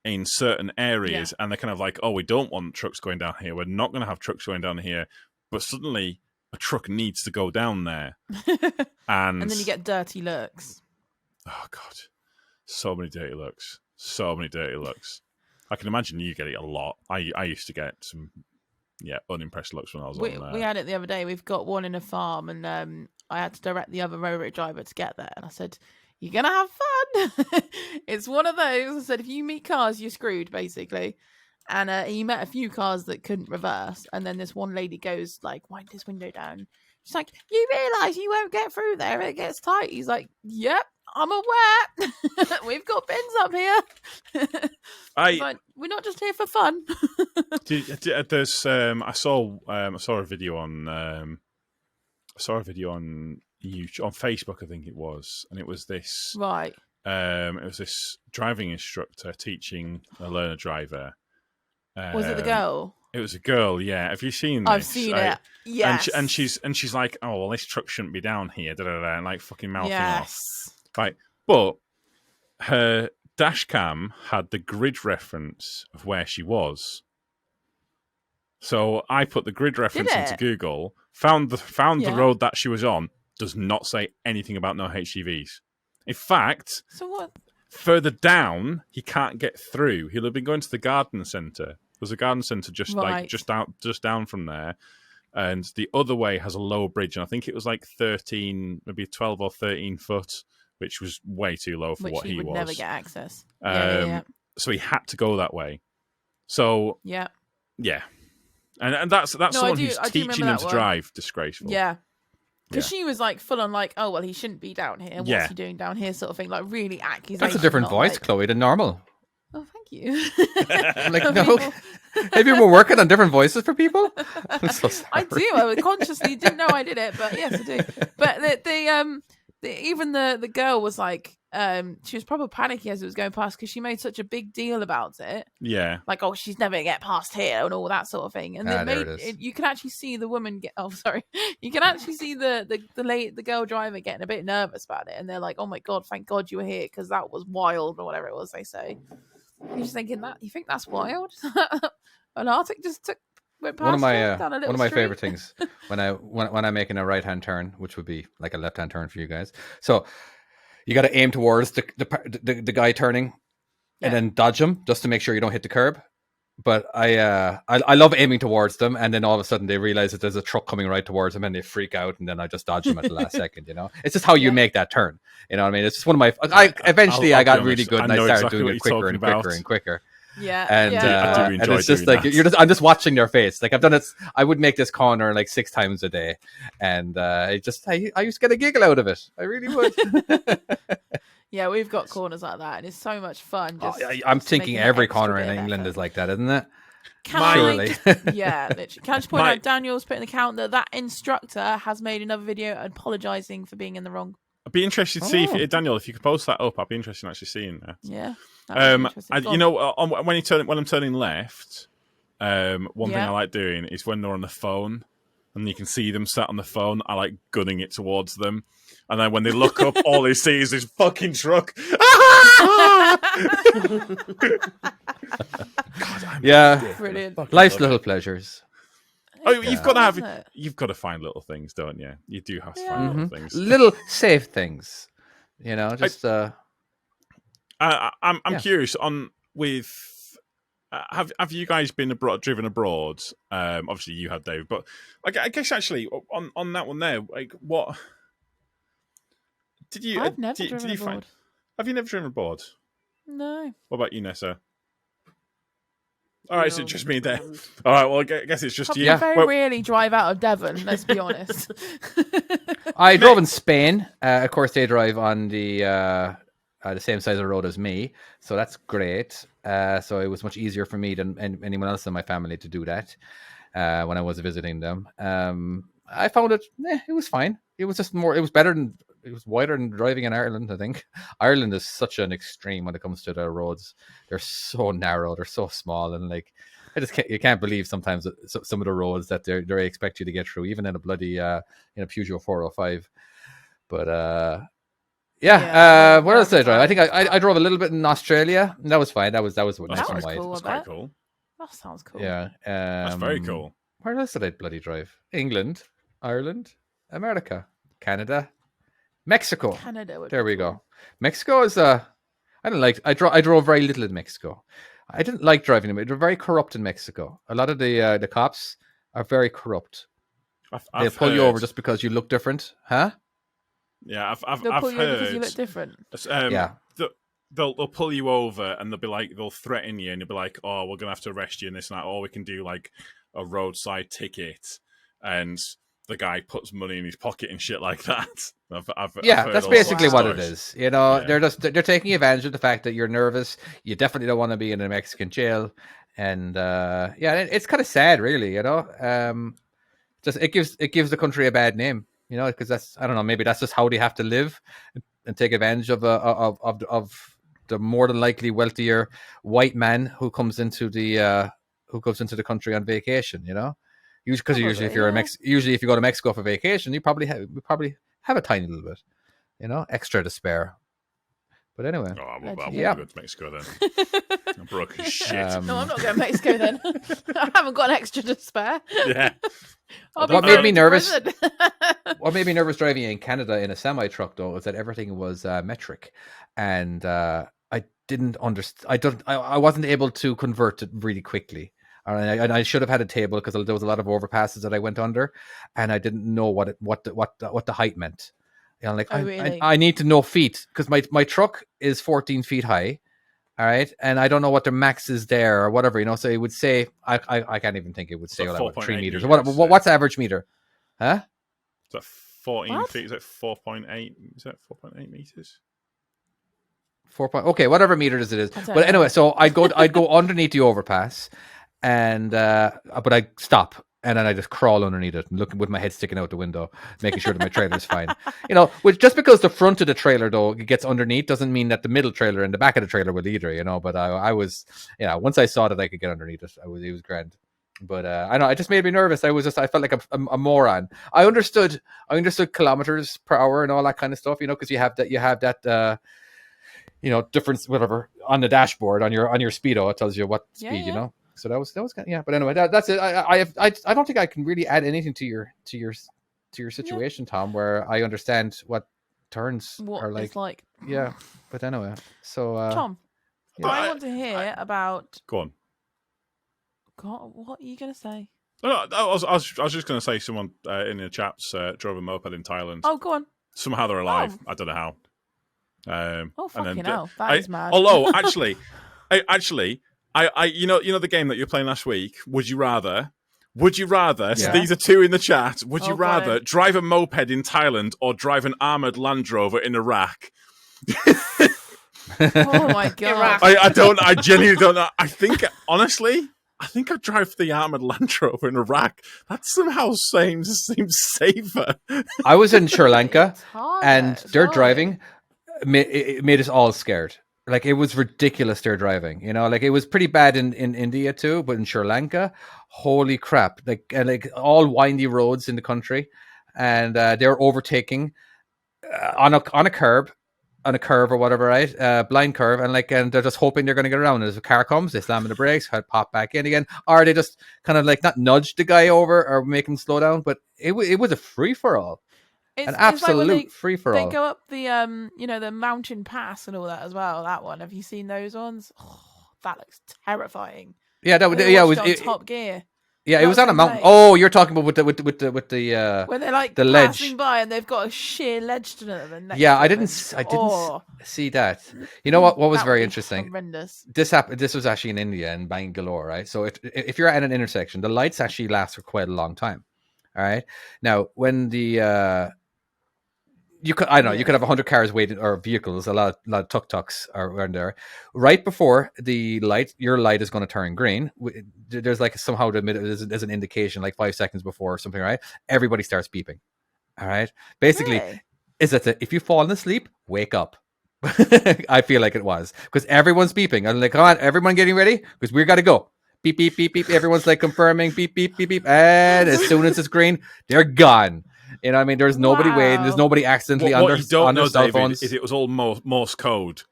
in certain areas, and they're kind of like, oh, we don't want trucks going down here. We're not going to have trucks going down here. But suddenly, a truck needs to go down there, and then you get dirty looks. Oh God, so many dirty looks. I can imagine you get it a lot. I used to get some, unimpressed looks when I was on there. We had it the other day. We've got one in a farm, and I had to direct the other road driver to get there, and I said, you're going to have fun. It's one of those. I said, if you meet cars, you're screwed, basically. And he met a few cars that couldn't reverse. And then this one lady goes, like, wind his window down. She's like, you realise you won't get through there. It gets tight. He's like, yep, I'm aware. We've got bins up here. Like, we're not just here for fun. There's I saw a video on YouTube, on Facebook, I think it was, and it was this it was this driving instructor teaching a learner driver. Was it the girl? It was a girl, yeah. Have you seen this? I've seen it. Yes. And she's like, oh well, this truck shouldn't be down here, and like fucking mouthing off. Right. But her dash cam had the grid reference of where she was. So I put the grid reference into Google, found the road that she was on. Does not say anything about no HGVs. In fact, so what? Further down, he can't get through. He'll have been going to the garden centre. There's a garden centre just down from there, and the other way has a low bridge, and I think it was like 13, maybe 12 or 13 foot, which was way too low for what he was. Never get access. So he had to go that way. So yeah, and that's someone who's teaching them to drive. Disgraceful. Yeah. Because she was like full on like, oh well, he shouldn't be down here. What's he doing down here? Sort of thing, like really accusation. That's a different voice, like... Chloe, than normal. Oh, thank you. I'm like, no. Have you been working on different voices for people? I'm so sorry. I do. I consciously didn't know I did it, but yes, I do. But even the girl was like, she was probably panicky as it was going past because she made such a big deal about it. Yeah. Like, oh, she's never going to get past here and all that sort of thing. And you can actually see the woman get, oh, sorry. You can actually see the girl driver getting a bit nervous about it. And they're like, oh my God, thank God you were here because that was wild or whatever it was they say. You're just thinking that, you think that's wild? An Arctic just went past one of my favorite things when I'm making a right hand turn, which would be like a left hand turn for you guys. So you got to aim towards the guy turning, and then dodge him just to make sure you don't hit the curb. But I love aiming towards them, and then all of a sudden they realize that there's a truck coming right towards them, and they freak out, and then I just dodge them at the last second. You know, it's just how you make that turn. You know what I mean? It's just one of my. I got really good, and I started exactly doing it quicker and quicker and quicker. Yeah, I do enjoy and it's just doing like that. I'm just watching their face. Like I've done it. I would make this corner like 6 times a day, and I used to get a giggle out of it. I really would. Yeah, we've got corners like that, and it's so much fun. I'm thinking every corner in England is like that, isn't it? Surely. Yeah, literally. Can I just point out, Daniel's put in the count that instructor has made another video apologising for being in the wrong. I'd be interested to see if Daniel, if you could post that up. I'd be interested in actually seeing that. Yeah. You know, when I'm turning left, one thing I like doing is when they're on the phone and you can see them sat on the phone. I like gunning it towards them, and then when they look up, all they see is this fucking truck. Yeah, brilliant. Life's little pleasures. Oh, you've got to find little things, don't you? You do have to find little things, little safe things. You know, just. I'm curious on with. Have you guys been driven abroad? Obviously you have, Dave, but I guess actually on that one there, like what did you? I've never driven abroad. Have you never driven abroad? No. What about you, Nessa? All right, so it's just me there. All right, well, I guess it's just you. I very rarely drive out of Devon, let's be honest. I drove in Spain. Of course, they drive on the same size of road as me, so that's great. So it was much easier for me than anyone else in my family to do that when I was visiting them. I found it was fine. It was just more. It was better than. It was wider than driving in Ireland, I think. Ireland is such an extreme when it comes to their roads. They're so narrow, they're so small, and like you can't believe sometimes some of the roads that they expect you to get through, even in a bloody Peugeot 405. But where else did I drive? I think I drove a little bit in Australia, and that was fine. That was nice and wide. Cool, that's quite cool. That sounds cool. Yeah, that's very cool. Where else did I bloody drive? England, Ireland, America, Canada. Mexico. Canada. There we go. Mexico is I drove very little in Mexico. I didn't like driving them. They're very corrupt in Mexico. A lot of the cops are very corrupt. They'll pull you over just because you look different, huh? Yeah, They'll pull you over heard. because you look different. Yeah. They'll pull you over and they'll threaten you and they'll be like, oh, we're gonna have to arrest you and this and that, or we can do like a roadside ticket, and the guy puts money in his pocket and shit like that. That's basically what it is. You know, they're taking advantage of the fact that you're nervous. You definitely don't want to be in a Mexican jail, and it's kind of sad, really. You know, just it gives the country a bad name. You know, because that's, I don't know, maybe that's just how they have to live and take advantage of the more than likely wealthier white man who comes into the country on vacation. You know. Because usually, if you go to Mexico for vacation, you probably have a tiny little bit, you know, extra to spare. But anyway, I won't go to Mexico then. I'm broke as shit. No, I'm not going to Mexico then. I haven't got an extra to spare. Yeah. What made me nervous? What made me nervous driving in Canada in a semi truck though is that everything was metric, and I didn't understand. I wasn't able to convert it really quickly. And I should have had a table because there was a lot of overpasses that I went under, and I didn't know what the height meant. You know, like I need to know feet because my truck is 14 feet high, all right, and I don't know what the max is there or whatever. You know, so it would say I can't even think it would say 3 meters. What's average meter? Huh? Is that 14 feet? Is that 4.8? Is that 4.8 meters? Okay, whatever meters it is. But anyway, so I'd go underneath the overpass. And but I stop and then I just crawl underneath it and look with my head sticking out the window, making sure that my trailer's fine. Which just because the front of the trailer though gets underneath doesn't mean that the middle trailer and the back of the trailer will either. But I was, once I saw that I could get underneath it, it was grand. But I know it just made me nervous. I felt like a moron. I understood kilometers per hour and all that kind of stuff, because you have that difference whatever on the dashboard on your speedo. It tells you what speed, So that was kind of, But anyway, that's it. I don't think I can really add anything to your situation, Tom, where I understand what turns are like. Yeah, but anyway, so Tom, I want to hear about. Go on. God, what are you going to say? No, I was just going to say someone in the chats drove a moped in Thailand. Oh, go on. Somehow they're alive. I don't know how. Fucking hell, that is mad. Although actually, the game that you were playing last week. Would you rather? So these are two in the chat. Would you rather drive a moped in Thailand or drive an armored Land Rover in Iraq? Oh my god! I genuinely don't know. I think honestly, I'd drive the armored Land Rover in Iraq. That somehow seems safer. I was in Sri Lanka, and their driving made us all scared. Like, it was ridiculous, their driving. Like, it was pretty bad in India too, but in Sri Lanka, holy crap! Like all windy roads in the country, and they were overtaking on a curb. On a curve or whatever, right? Blind curve, and they're just hoping they're going to get around. And as a car comes, they slam on the brakes, pop back in again, or they just kind of not nudge the guy over or make him slow down. But it was a free for all, an absolute free for all. They go up the the mountain pass and all that as well. That one, have you seen those ones? Oh, that looks terrifying. Yeah, it was Top Gear. Yeah, it was on a mountain. Oh, you're talking about with the when they're the ledge passing by and they've got a sheer ledge to them. Yeah, I didn't see that. You know what was very interesting? Horrendous. This was actually in India, in Bangalore, right? So if you're at an intersection, the lights actually last for quite a long time. All right. Now, when you could have 100 cars waiting, or vehicles, a lot of tuk-tuks are around there. Right before your light is going to turn green, there's somehow there's an indication 5 seconds before or something, right? Everybody starts beeping. All right. Basically, really? Is that if you've fallen asleep, wake up. I feel like it was because everyone's beeping. I'm like, come on, everyone getting ready because we got to go. Beep, beep, beep, beep. Everyone's confirming, beep, beep, beep, beep. And as soon as it's green, they're gone. I mean, there's nobody waiting. There's nobody accidentally on their cell phones. It was all Morse code.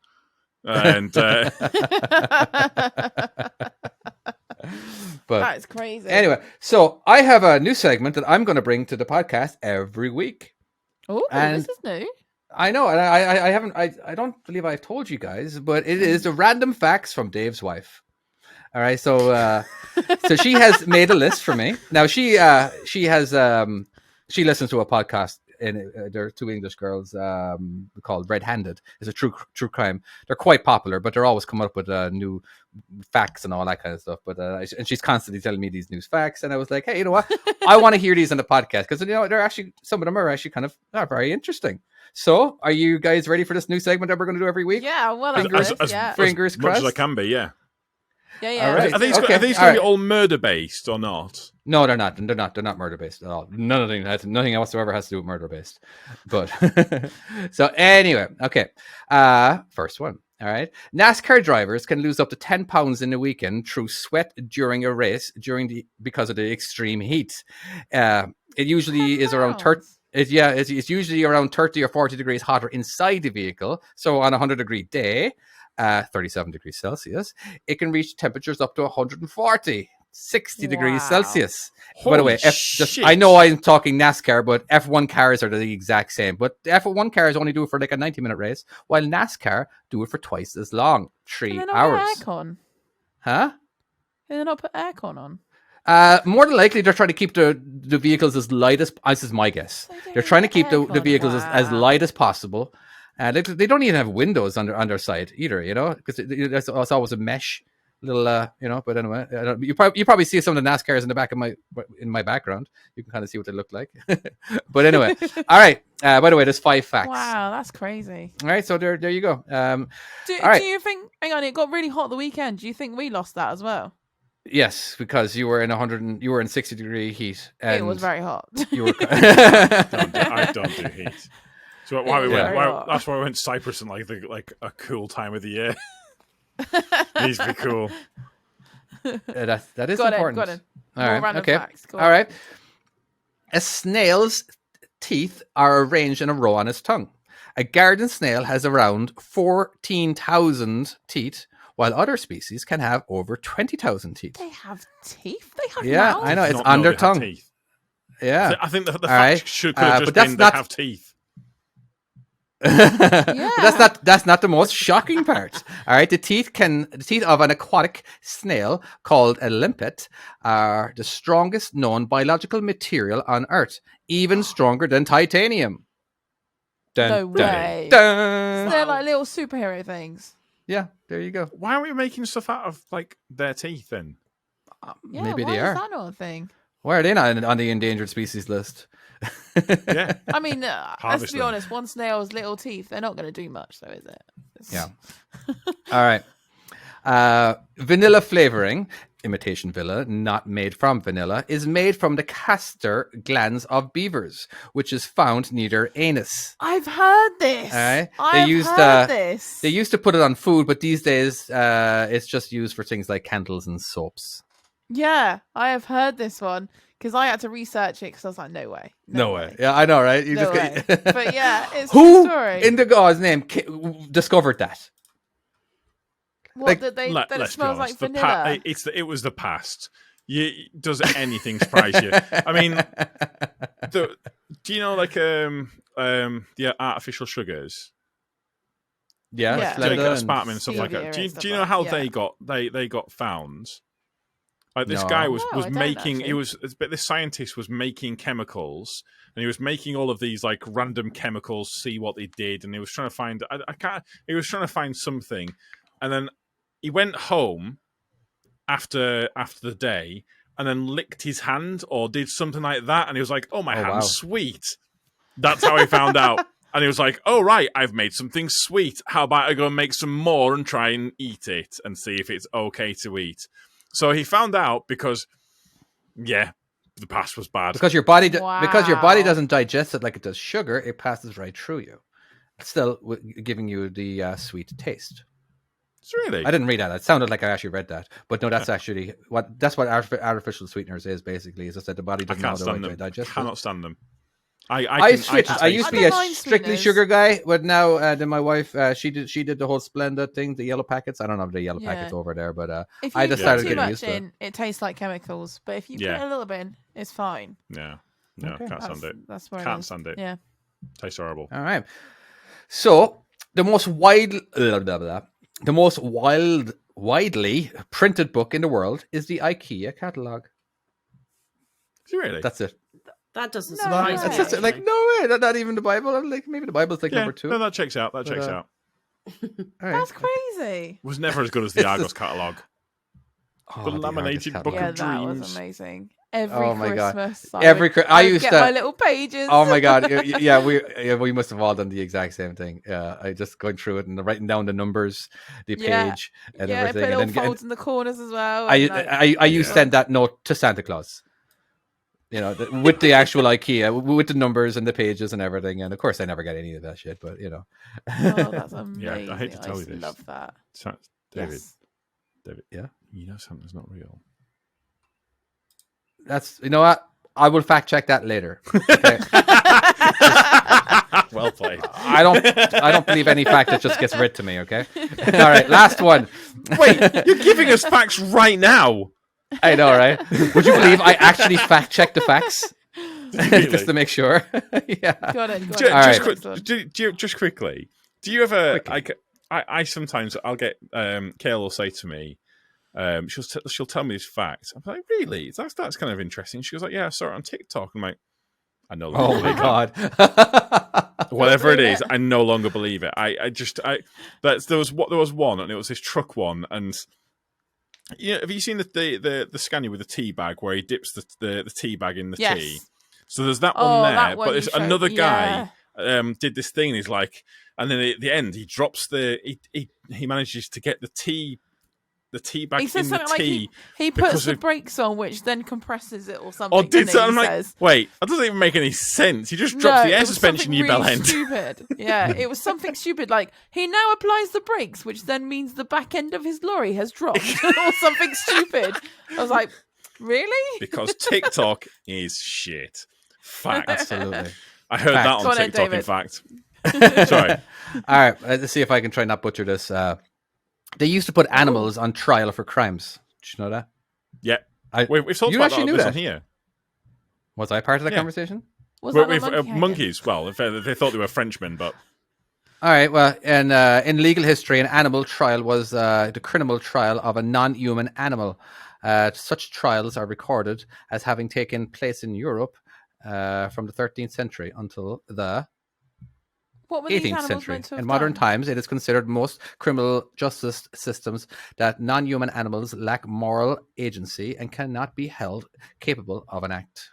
And but that is crazy. Anyway, so I have a new segment that I'm going to bring to the podcast every week. Oh, this is new. I know, and I haven't. I don't believe I've told you guys, but it is the random facts from Dave's wife. All right, so she has made a list for me. Now she listens to a podcast, and there are two English girls called Red Handed. It's a true crime. They're quite popular, but they're always coming up with new facts and all that kind of stuff. But and she's constantly telling me these new facts, and I was like, hey, you know what? I want to hear these on the podcast because they're actually, some of them are actually kind of very interesting. So, are you guys ready for this new segment that we're going to do every week? Yeah, well, fingers as crossed. much as I can be. Yeah. Yeah. All right. Are these going to be all murder based or not? No, they're not. They're not murder based at all. Nothing whatsoever has to do with murder based. But so anyway, okay. First one. All right. NASCAR drivers can lose up to 10 pounds in a weekend through sweat during a race because of the extreme heat. It usually is around 30. It's usually around 30 or 40 degrees hotter inside the vehicle. So on a 100-degree day, 37 degrees Celsius, it can reach temperatures up to 140, 60 degrees Celsius. By the way, I know I'm talking NASCAR, but F1 cars are the exact same. But the F1 cars only do it for a 90-minute race, while NASCAR do it for twice as long, 3 hours. Aircon? Huh? Can they not put aircon on? More than likely, they're trying to keep the vehicles as light as. This is my guess. They're trying to keep the vehicles as light as possible. They don't even have windows on their side either, because it's always a mesh little, But anyway, you probably see some of the NASCARs in the back of my background. You can kind of see what they look like. But anyway, all right. By the way, there's 5 facts. Wow, that's crazy. All right, so there you go. Do you think? Hang on, it got really hot the weekend. Do you think we lost that as well? Yes, because you were in 60-degree heat. And It was very hot. You were. I don't do heat. So that's why we went to Cyprus in like a cool time of the year. Needs to be cool. That is Got important. it. All More right. random Okay. facts. Go All on. right. A snail's teeth are arranged in a row on its tongue. A garden snail has around 14,000 teeth, while other species can have over 20,000 teeth. They have teeth. They have Yeah, mouths? I know. It's Not on know their they have tongue. teeth. Yeah. I think the fact right. could have just but that's been not- they have teeth. But that's not the most shocking part. All right, the teeth of an aquatic snail called a limpet are the strongest known biological material on Earth, even stronger than titanium. Dun, No dun, way. dun. They're like little superhero things. Yeah, there you go. Why are we making stuff out of like their teeth then? Yeah, Maybe why they is are. that not a thing? Why are they not on the endangered species list? Yeah. I mean, let's Harvest be them. honest. One snail's little teeth, they're not going to do much, though, is it? Yeah. All right. Vanilla flavoring, imitation vanilla, not made from vanilla, is made from the castor glands of beavers, which is found near their anus. I've heard this. All right. I've heard this. They used to put it on food, but these days it's just used for things like candles and soaps. Yeah, I have heard this one because I had to research it because I was like, no way. No way. Yeah, I know, right? You No just way. get... But yeah, it's a true Who story. in the God's name discovered that? What, like, that Let's it be smells like honest. vanilla? It was the past. Does anything surprise you? I mean, do you know like the artificial sugars? Yeah, Yeah. Like Splenda and- aspartame and stuff like Stevia that. and Do stuff you know like- how yeah. they got found? Like this No. guy was No, I don't making actually. but this scientist was making chemicals and he was making all of these like random chemicals, see what they did, and he was trying to find he was trying to find something, and then he went home after the day and then licked his hand or did something like that, and he was like, "Oh, my hand's wow. sweet." That's how he found out. And he was like, "Oh, right, I've made something sweet. How about I go and make some more and try and eat it and see if it's okay to eat?" So he found out because, yeah, the past was bad. Because your body Wow. doesn't digest it like it does sugar, it passes right through you, still giving you the sweet taste. It's really? I didn't read that. It sounded like I actually read that, but no, that's actually what artificial sweeteners is basically. Is just that the body I doesn't know can't the right stand way them. to digest it. Cannot stand them. I switched. I used to be I a don't mind strictly sweeteners. sugar guy, but now then my wife she did the whole Splenda thing, the yellow packets. I don't have the yellow Yeah. packets over there, but If I you just put started too getting much used to it. in, it tastes like chemicals. But if you put Yeah. a little bit in, it's fine. Yeah. No, Okay. can't stand it. That's where it Can't is. stand it. Yeah. Tastes horrible. All right. So the most widely printed book in the world is the IKEA catalog. Is it really? That's it. That doesn't No surprise way. me. That's just like actually. no way. Not even the Bible. I'm like maybe the Bible's like yeah, number 2. no, that checks out. That checks out. All right. That's crazy. Was never as good as the It's Argos just- catalogue. Oh, The the laminated Argus book Yeah, of that was dreams. amazing. Every Oh my God. Christmas, Every I would used get to- my little pages. Oh my God! Yeah, we must have all done the exact same thing. Yeah, I just going through it and writing down the numbers, the Yeah. page, and Yeah, put everything. little And then folds in the corners as well. I and, like, I used to send that note to Santa Claus. You know, with the actual IKEA, with the numbers and the pages and everything. And of course, I never got any of that shit. But you know, oh, that's amazing. Yeah, I hate to tell you used this. love that. David, Yes. yeah, you know Santa's not real. that's you know what I will fact check that later. Okay? Well played. I don't believe any fact that just gets read to me. Okay, all right, last one. Wait, you're giving us facts right now. I know, right? Would you believe I actually fact checked the facts just to make sure? Yeah. Got it. Ju- All just, right. just quickly, do you ever Quickly. like? I sometimes I'll get Kayla will say to me, she'll tell me this fact. I'm like, really? That's kind of interesting. She goes like, yeah, I saw it on TikTok. I'm like, I no longer Oh my believe it. God. Whatever it Believe is, it. I no longer believe it. There was one, and it was this truck one, and have you seen the scanner with the tea bag where he dips the tea bag in the Yes. tea? So there's that Oh, one there, that one but there's you showed. another guy Yeah. did this thing. And he's like, and then at the end he drops he manages to get the tea the tea bag He says in the something tea. like he puts the brakes on, which then compresses it or something. Or did something like, says. wait, that doesn't even make any sense. He just drops the air suspension in your bell end. Stupid. Yeah, it was something stupid like he now applies the brakes, which then means the back end of his lorry has dropped or something stupid. I was like, really? Because TikTok is shit. Fact. Absolutely. I heard that on TikTok, in fact. Sorry. All right, let's see if I can try not butcher this. They used to put animals on trial for crimes. Did you know that? Yeah. We've talked about this on here. Was I part of that conversation? Was that monkeys? Well, if they thought they were Frenchmen, but... All right, well, in legal history, an animal trial was the criminal trial of a non-human animal. Such trials are recorded as having taken place in Europe from the 13th century until the 18th century. In modern times, it is considered most criminal justice systems that non-human animals lack moral agency and cannot be held capable of an act.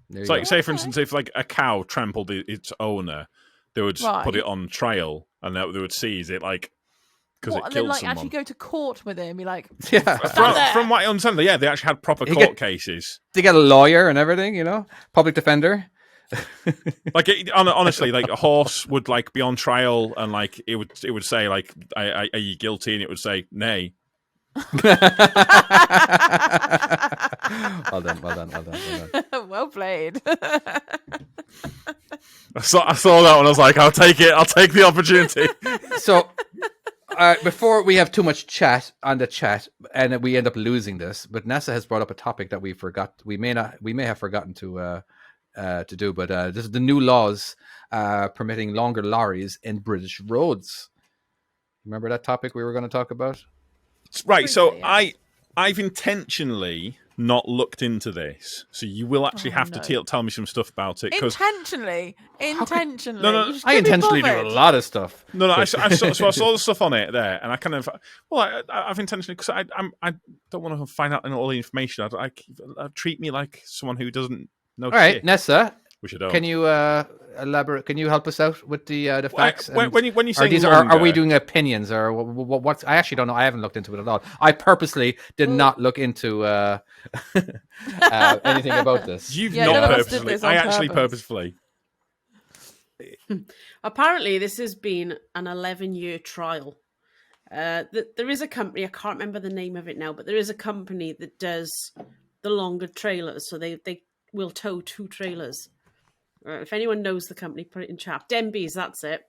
It's like, say, for instance, if like a cow trampled its owner, they would put it on trial and they would seize it, like, because it killed someone. And then, actually go to court with him, be like, from what I understand, they actually had proper court cases. They get a lawyer and everything, public defender. Like honestly, like a horse would like be on trial and like it would say like, are you guilty? And it would say nay. Well done. Well played. I saw that one. I was like, I'll take it. I'll take the opportunity. So before we have too much chat on the chat and we end up losing this, but NASA has brought up a topic that we forgot. We may have forgotten to do, but this is the new laws permitting longer lorries in British roads. Remember that topic we were going to talk about? Right. So I've intentionally not looked into this, so you will actually have to tell me some stuff about it. Intentionally. No. I intentionally do a lot of stuff. No. I saw the stuff on it there, and I kind of I've intentionally, because I don't want to find out all the information. I treat me like someone who doesn't know. All right, shit. Nessa, which I don't. Can you elaborate? Can you help us out with the facts? When you say are we doing opinions or what's? I actually don't know. I haven't looked into it at all. I purposely did not look into anything about this. You've not purposely. I actually purposefully. Apparently, this has been an 11-year trial. There is a company, I can't remember the name of it now, but there is a company that does the longer trailers. So they will tow 2 trailers. If anyone knows the company, put it in chat. Denby's, that's it.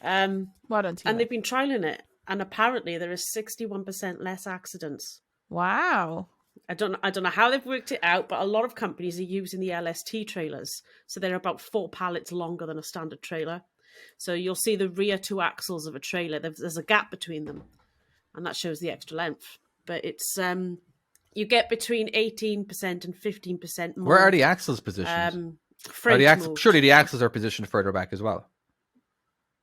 Why don't you? And they've been trialing it, and apparently there is 61% less accidents. Wow. I don't know how they've worked it out, but a lot of companies are using the LST trailers, so they're about 4 pallets longer than a standard trailer. So you'll see the rear 2 axles of a trailer. There's a gap between them, and that shows the extra length. But it's you get between 18% and 15% more. Where are the axles positioned? Surely the axles are positioned further back as well.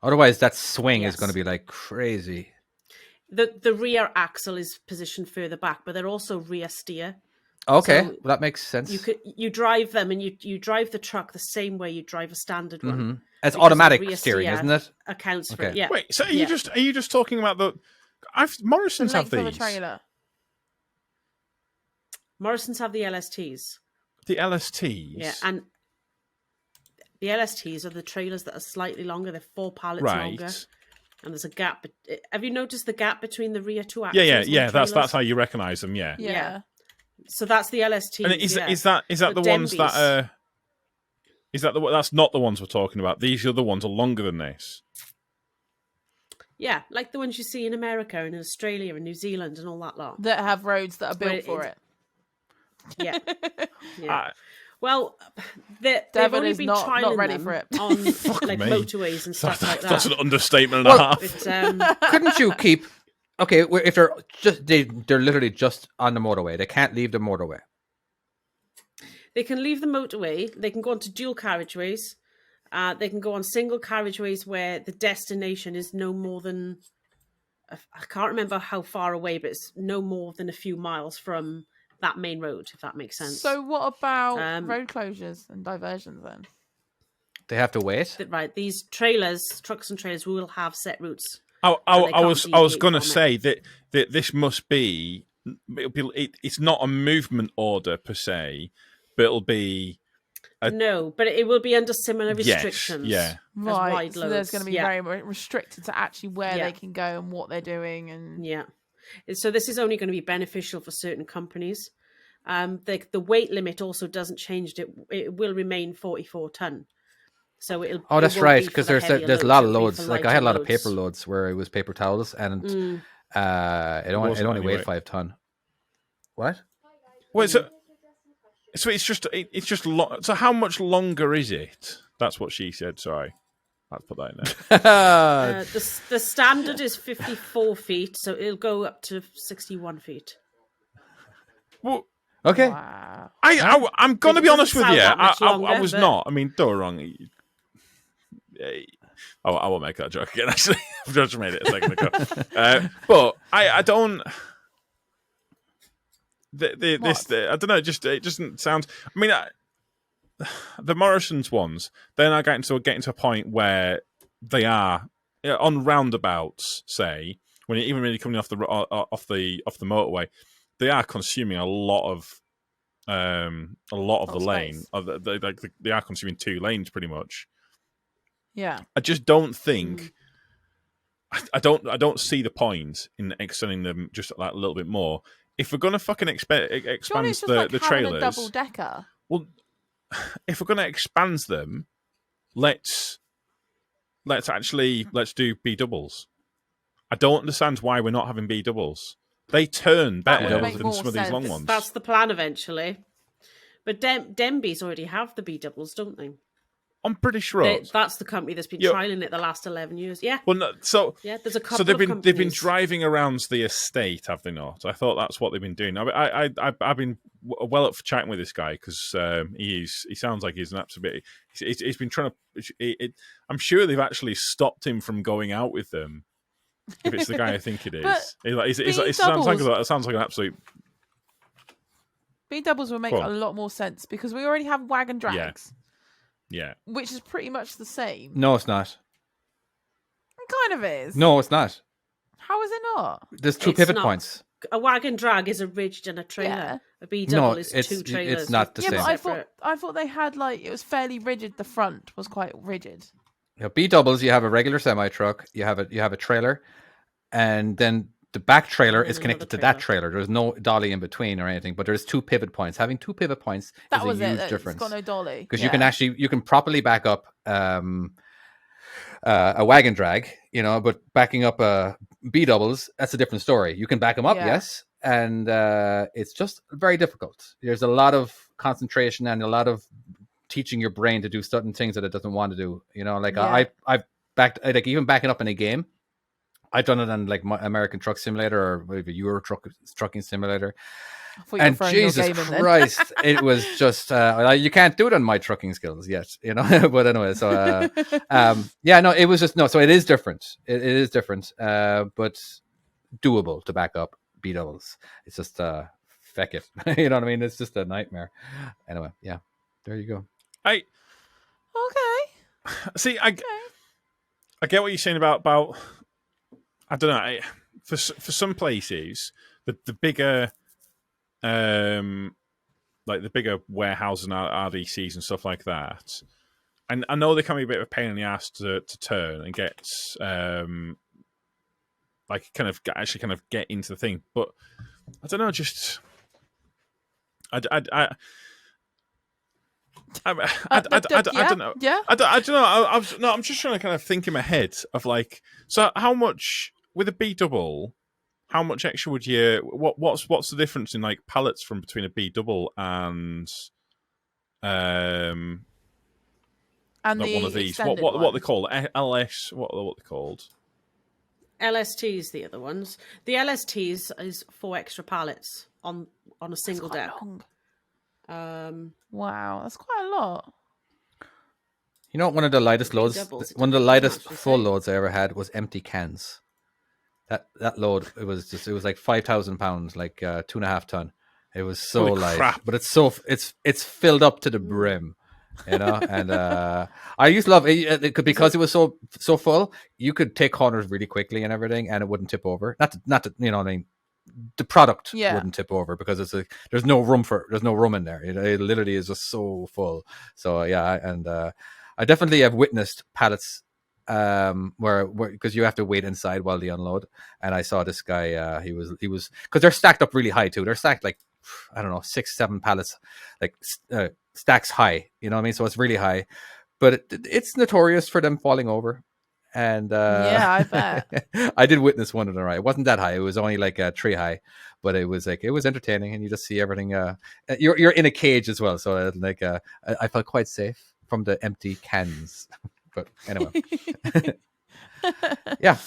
Otherwise, that swing is going to be like crazy. The rear axle is positioned further back, but they're also rear steer. Okay, well, that makes sense. You drive them, and you drive the truck the same way you drive a standard one. Mm-hmm. It's automatic steering, isn't it? Accounts for it. Yeah. Wait, so are you just talking about the? Morrisons have these. Trailer. Morrisons have the LSTs. The LSTs. Yeah, and the LSTs are the trailers that are slightly longer. They're 4 pallets longer. And there's a gap. Have you noticed the gap between the rear 2 axles? Yeah. That's how you recognise them. Yeah. So that's the LST. And is that the ones that that's not the ones we're talking about? These other ones are longer than this. Yeah, like the ones you see in America and in Australia and New Zealand and all that lot. That have roads that are built for it. Yeah. Well, they've only been trialing ready them for it. on like motorways and stuff like that. That's an understatement and a half. Couldn't you keep? Okay, if they're literally just on the motorway, they can't leave the motorway. They can leave the motorway. They can go onto dual carriageways. They can go on single carriageways where the destination is no more than, I can't remember how far away, but it's no more than a few miles from that main road, if that makes sense. So what about road closures and diversions then? They have to wait? Right, these trailers, trucks and trailers, will have set routes I was going to say that this must be. It's not a movement order per se, but it'll be. No, but it will be under similar restrictions. Yes, yeah. Right. So there's going to be very restricted to actually where they can go and what they're doing. And so this is only going to be beneficial for certain companies. The weight limit also doesn't change. It will remain 44 ton. So it'll. Oh, that's right. Because there's a lot of loads. Like I had a lot of paper loads where it was paper towels, and it only weighed 5 ton. What? Wait, so it's just so how much longer is it? That's what she said. Sorry, I'll put that in there. The standard is 54 feet, so it'll go up to 61 feet. Well, okay. Wow. I'm going to be honest with you. I was not. I mean, don't wrong. I won't make that joke again. Actually, I've just made it a second ago. But I don't. I don't know. It doesn't sound. I mean, the Morrison's ones. They're now getting to a point where they are on roundabouts. Say when you're even really coming off the motorway, they are consuming a lot of the lane. They are consuming 2 lanes pretty much. Yeah. I just don't think. I don't see the point in extending them just like a little bit more. If we're gonna fucking expand the trailers, a double decker. Well, if we're gonna expand them, let's do B doubles. I don't understand why we're not having B doubles. They turn better than some of these long ones. That's the plan eventually. But Denby's already have the B doubles, don't they? I'm pretty sure that's the company that's been trialing it the last 11 years. Yeah. Well, no, there's a couple. So they've been driving around the estate, have they not? I thought that's what they've been doing. I've been well up for chatting with this guy because he sounds like he's an absolute. He's been trying to. I'm sure they've actually stopped him from going out with them. If it's the guy I think it is, it sounds like an absolute. B doubles will make a lot more sense because we already have wagon drags. Yeah. Which is pretty much the same. No, it's not. It kind of is. No, it's not. How is it not? There's 2 pivot points. A wagon drag is a rigid and a trailer. Yeah. A B double is 2 trailers. It's not the same. But I thought they had it was fairly rigid. The front was quite rigid. B doubles, you have a regular semi truck, you have a trailer, and then the back trailer is connected to that trailer. There's no dolly in between or anything, but there's 2 pivot points. Having 2 pivot points is a huge difference. It's got no dolly. Because you can properly back up a wagon drag, but backing up B doubles, that's a different story. You can back them up, yes, and it's just very difficult. There's a lot of concentration and a lot of teaching your brain to do certain things that it doesn't want to do. I've backed, even backing up in a game. I've done it on my American Truck Simulator or maybe Euro Trucking Simulator. And Jesus Christ, it was just you can't do it on my trucking skills yet, But anyway, so it was just so it is different. It is different, but doable to back up B doubles. It's just feck it, you know what I mean? It's just a nightmare. Anyway, there you go. Okay. See, I get what you're saying about. I don't know. For some places, the bigger, the bigger warehouses and RDCs and stuff like that, and I know they can be a bit of a pain in the ass to turn and get, actually get into the thing. But I don't know. Just I don't know. Yeah. I don't know. I'm just trying to kind of think in my head of so how much with a B double, how much extra would you? What's the difference in pallets from between a B double and one of these? What they call LS? What are they called? LSTs, the other ones. The LSTs is 4 extra pallets on a single deck. Wow, that's quite a lot. One of the lightest loads, one of the lightest full loads I ever had was empty cans. That load, it was like 5,000 pounds, 2.5 ton. It was so Holy light, crap. but it's filled up to the brim. And I used to love it because it was so full. You could take corners really quickly and everything, and it wouldn't tip over. Not to, you know what I mean. The product wouldn't tip over because there's no room in there. It literally is just so full. So yeah, and I definitely have witnessed pallets where because you have to wait inside while they unload. And I saw this guy. He was because they're stacked up really high too. They're stacked like, I don't know, 6-7 pallets, like stacks high. You know what I mean? So it's really high, but it's notorious for them falling over. And yeah, I bet. I did witness one of them. Right, it wasn't that high. It was only like a tree high, but it was entertaining, and you just see everything. You're in a cage as well, so I felt quite safe from the empty cans. But anyway, yeah.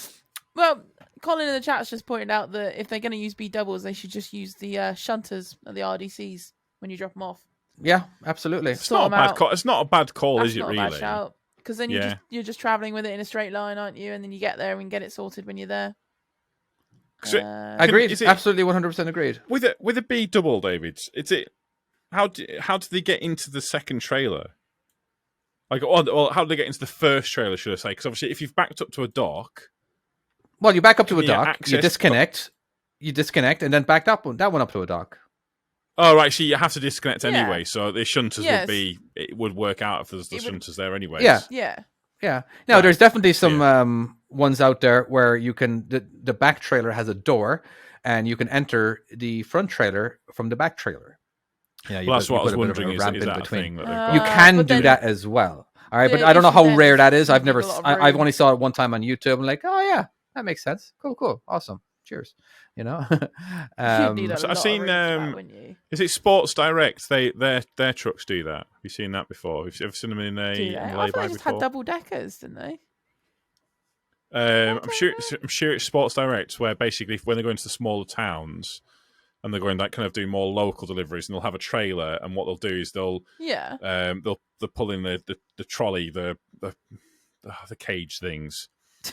Well, Colin in the chat's just pointed out that if they're going to use B doubles, they should just use the shunters at the RDCs when you drop them off. Yeah, absolutely. It's not a bad call. It's not a bad call, is it? Really? Because then you're just traveling with it in a straight line, aren't you? And then you get there and get it sorted when you're there. Agreed. Absolutely, 100% agreed. With a B double, David, how do they get into the second trailer? Like, or how do they get into the first trailer? Should I say? Because obviously, if you've backed up to a dock, well, you back up to a dock, you disconnect, and then backed up that one up to a dock. Oh, right. So you have to disconnect anyway. So the shunters would work out if there's the shunters there anyway. Yeah. Now, there's definitely some ones out there where you can, the back trailer has a door and you can enter the front trailer from the back trailer. Yeah, that's what I was wondering. Is that a thing that they've got? You can do that as well. All right. But I don't know how rare that is. I've only saw it one time on YouTube. I'm like, oh, yeah, that makes sense. Cool. Awesome. Cheers. You know, so I've seen. Is it Sports Direct? Their trucks do that. Have you seen that before? Have you ever seen them in a lay-by before? They just had double deckers, didn't they? I'm sure it's Sports Direct, where basically when they go into the smaller towns and they're going like kind of do more local deliveries, and they'll have a trailer, and what they'll do is they'll pull in the trolley, the cage things.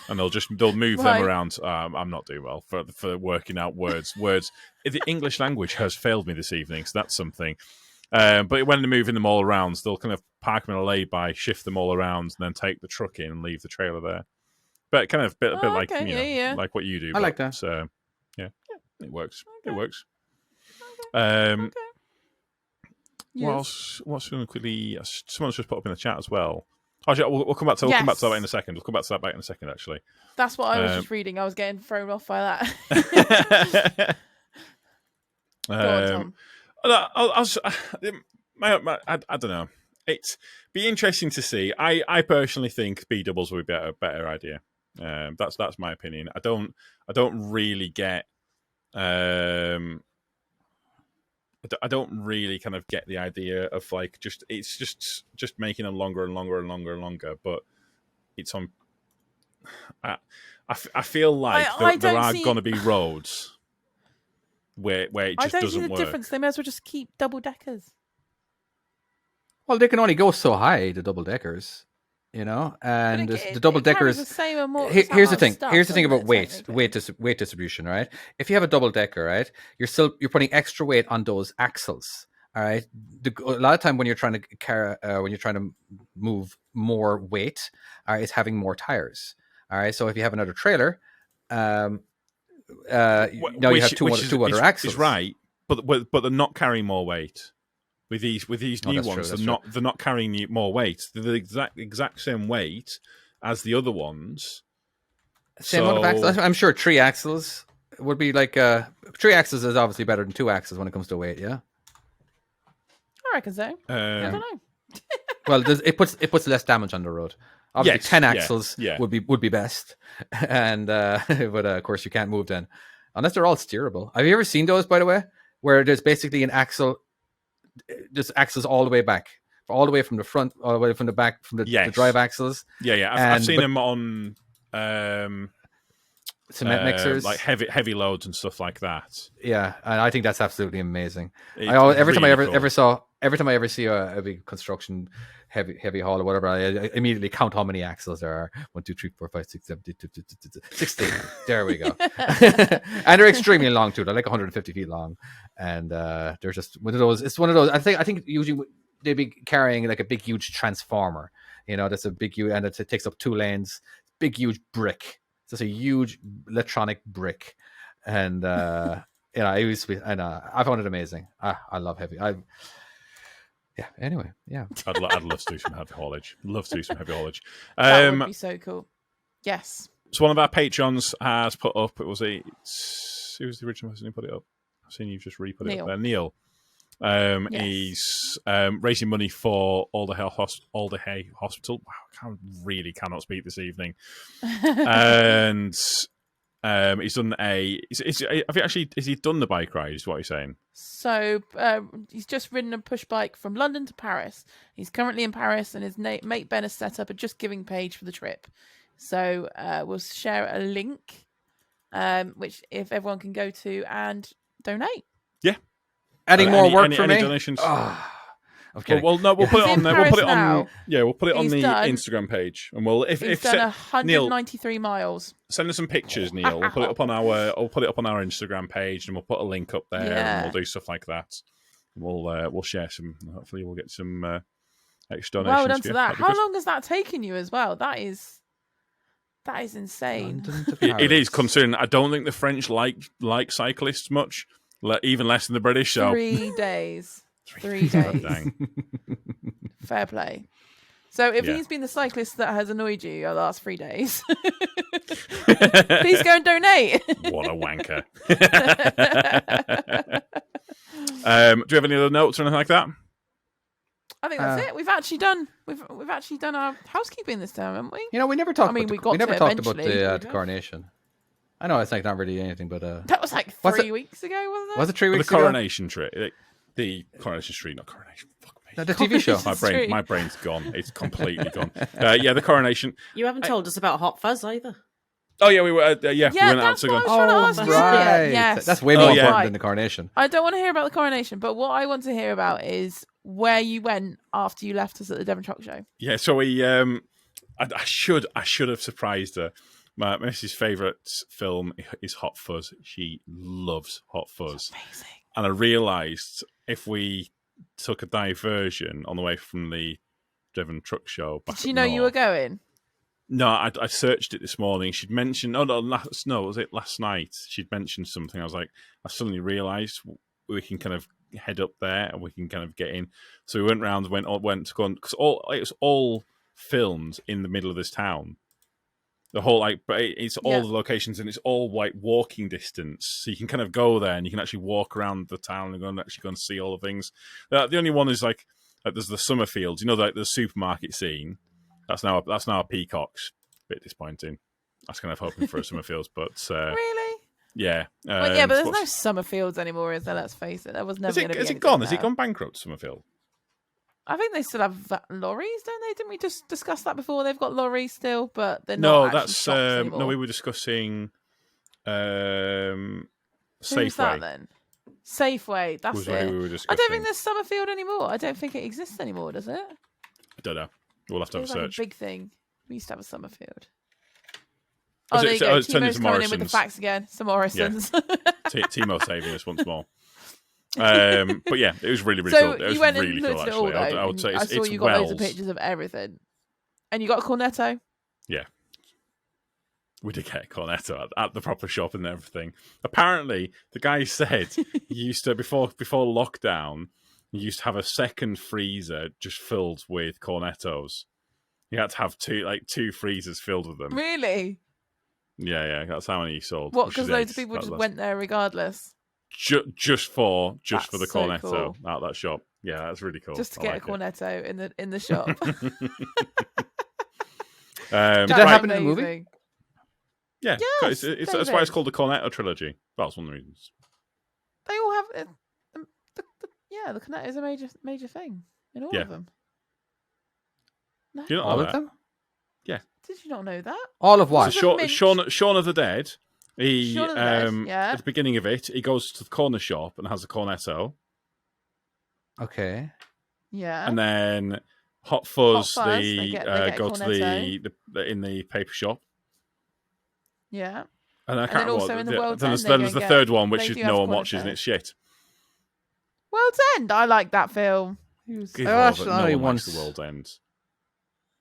And they'll move them around. I'm not doing well for working out words. The English language has failed me this evening, so that's something. But when they're moving them all around, they'll kind of park them in a lay-by, shift them all around, and then take the truck in and leave the trailer there. But kind of a bit like like what you do. I like that. So yeah, it works. Okay. It works. Okay. Yes. What's going to quickly? Someone's just put up in the chat as well. Actually, we'll come back to that in a second. We'll come back to that in a second, actually. That's what I was just reading. I was getting thrown off by that. Go on, Tom. I don't know. It's be interesting to see. I personally think B doubles would be a better idea. That's my opinion. I don't really get. I don't really kind of get the idea of like it's just making them longer and longer and longer and longer, but it's on. I feel like there are going to be roads where it just doesn't work. I don't see the difference. They may as well just keep double deckers. Well, they can only go so high, the double deckers, you know, and the double deckers. Here's the thing. Here's the thing about weight distribution, right? If you have a double decker, right, you're putting extra weight on those axles. All right. A lot of time when you're trying to move more weight, it's having more tires. All right. So if you have another trailer, now you have two other axles. Is right, but they're not carrying more weight. With these new ones, they're not carrying more weight. They're the exact same weight as the other ones. Same amount of axles. I'm sure 3 axles would be like 3 axles is obviously better than 2 axles when it comes to weight. Yeah, I reckon so. I don't know. Well, it puts less damage on the road. Obviously, 10 axles would be best, and but of course you can't move then, unless they're all steerable. Have you ever seen those, by the way, where there's basically an axle? Just axles all the way back, all the way from the front, all the way from the back, from the drive axles. I've seen them on cement mixers, like heavy loads and stuff like that. Yeah, and I think that's absolutely amazing. Every time I ever see a big construction heavy haul or whatever, I immediately count how many axles there are. 1, 2, 3, 4, 5, 6, 7, 8, 16. There we go. And they're extremely long too. They're like 150 feet long, and they're just one of those. It's one of those. I think usually they'd be carrying like a big huge transformer. That's a big huge, and it takes up 2 lanes. Big huge brick. It's just a huge electronic brick, and it used to be. And I found it amazing. I love heavy. Anyway, yeah. I'd love to do some heavy haulage. That would be so cool. Yes. So one of our patrons has put up. Who was the original person who put it up? I've seen you've just re-put it up there. Neil. Yes. He's raising money for Alderhay Hospital. Wow, I cannot speak this evening. And he's done has he done the bike ride? Is what he's saying. So he's just ridden a push bike from London to Paris. He's currently in Paris, and his mate Ben has set up a Just Giving page for the trip. So we'll share a link, which if everyone can go to and donate. Yeah. Adding more work for me. Donations? Okay. Well, no, we'll put it on there. We'll put it on. Yeah, we'll put it on the Instagram page, and we'll he's done 193 Neil, miles. Send us some pictures, Neil. We'll put it up on our Instagram page, and we'll put a link up there, and we'll do stuff like that. We'll share some. Hopefully, we'll get some extra donations. Well done to that. How long has that taken you as well? That is insane. It is, considering I don't think the French like cyclists much, even less than the British. So 3 days. 3 days. Dang. Fair play. So if he's been the cyclist that has annoyed you the last 3 days, please go and donate. What a wanker. Do you have any other notes or anything like that? I think that's it. We've actually done our housekeeping this time, haven't we? We never talked. We never talked about the coronation. I know it's like not really anything, but that was like 3 weeks ago, wasn't it? Was it 3 weeks ago? The coronation trip. The Coronation Street, not Coronation. Fuck me. No, the TV show. My brain's gone. It's completely gone. The Coronation. You haven't told us about Hot Fuzz either. Oh yeah, we were. We went out to go. Right. Yes. That's way more important than the coronation. I don't want to hear about the coronation, but what I want to hear about is where you went after you left us at the Devon Truck Show. Yeah, so we. I should have surprised her. My Mrs. favourite film is Hot Fuzz. She loves Hot Fuzz. That's amazing. And I realised if we took a diversion on the way from the Devon Truck Show. Did she know you were going? No, I searched it this morning. She'd mentioned. Was it last night? She'd mentioned something. I was like, I suddenly realised we can kind of head up there and we can kind of get in. So we went round, went to go on, because it was all filmed in the middle of this town. The whole it's all the locations, and it's all like walking distance, so you can kind of go there and you can actually walk around the town and actually go and see all the things. The only one is like there's the Summerfields, like the supermarket scene. That's now a Peacocks. Bit disappointing. I was kind of hoping for a Summerfields, but really, yeah. But there's no Summerfields anymore, is there? Let's face it. That was never going to be. Is it gone? Has it gone bankrupt, Summerfield? I think they still have lorries, don't they? Didn't we just discuss that before? They've got lorries still, but they're not. No, that's no. We were discussing Safeway. Who's that then? Safeway. That's it. We were I don't think there's Summerfield anymore. I don't think it exists anymore. Does it? I don't know. We'll have to have a search. Like a big thing. We used to have a Summerfield. Oh, there you go. Timo's coming in with the facts again. Some Morrisons. Yeah. Timo saving us once more. But yeah, it was really, really cool. It was you went really and cool, looked at actually. it all, though, I would say I saw you got loads of pictures of everything. And you got a Cornetto? Yeah. We did get a Cornetto at the proper shop and everything. Apparently, the guy said he used to, before lockdown, he used to have a second freezer just filled with Cornettos. He had to have two freezers filled with them. Really? Yeah, that's how many he sold. What, because loads of people just went there regardless? Just for the so Cornetto cool. Out that shop. Yeah, that's really cool. Just to get a Cornetto in the shop. Did that happen in the movie? Yeah, yes, that's why it's called the Cornetto trilogy. That's one of the reasons. They all have the Cornetto is a major thing in all of them. No. Do you not all know of that? them? Yeah. Did you not know that? All of what? So Shaun of the Dead. Shaun of the Dead, at the beginning of it, he goes to the corner shop and has a Cornetto. Okay. Yeah. And then Hot Fuzz, they get go to the in the paper shop. Yeah. And I can't remember also in the World's End, then there's the third one, which no one watches, Cornetto. and it's shit. World's End. I like that film. Give all that no one likes the world ends.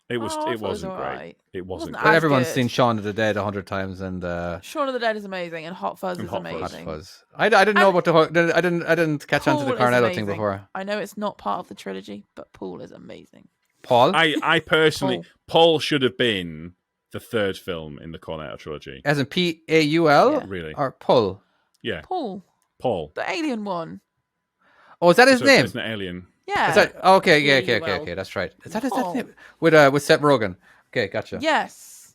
It wasn't great. It wasn't great. But everyone's seen Shaun of the Dead 100 times, and Shaun of the Dead is amazing, and Hot Fuzz is amazing. Hot Fuzz. I didn't know about the. I didn't catch on to the Cornetto thing before. I know it's not part of the trilogy, but Paul is amazing. Paul? I personally, Paul should have been the third film in the Cornetto trilogy. As in Paul? Yeah. Really? Or Paul? Yeah. Paul. The alien one. Oh, is that his name? It's an alien. Yeah. Okay. That's right. Is that his name? With Seth Rogen. Okay, gotcha. Yes.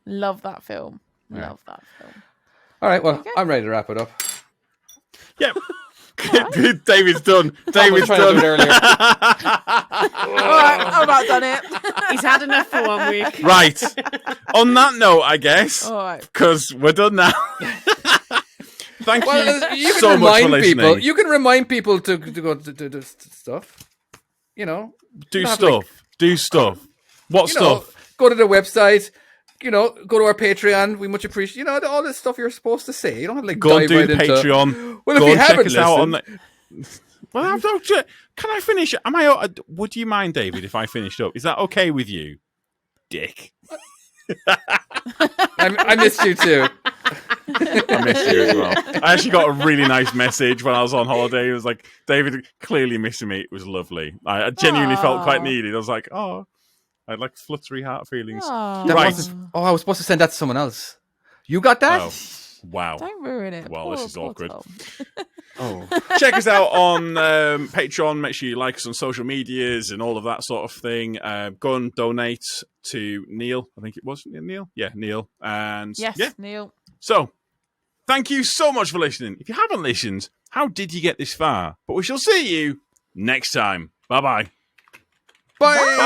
Love that film. Love that film. All right, well, I'm ready to wrap it up. Yep. David's done. David's done. All right, I'm about done it. He's had enough for 1 week. Right. On that note, I guess. All right. Because we're done now. Thank you so much for listening. You can remind people to go to stuff. You know. Do stuff. What stuff? Go to the website. You know, go to our Patreon. We much appreciate, all this stuff you're supposed to say. You don't have to go and do Patreon. Well, if you haven't listened, out on well, can I finish? Would you mind, David, if I finished up? Is that okay with you, Dick? I missed you too. I missed you as well. I actually got a really nice message when I was on holiday. It was like, David clearly missing me. It was lovely. I genuinely felt quite needed. I was like, oh. I had like fluttery heart feelings. Right. I was supposed to send that to someone else. You got that? Oh, wow. Don't ruin it. Well, this is awkward. Oh. Check us out on Patreon. Make sure you like us on social medias and all of that sort of thing. Go and donate to Neil. I think it was Neil. Yeah, Neil. And Neil. So, thank you so much for listening. If you haven't listened, how did you get this far? But we shall see you next time. Bye-bye. Bye.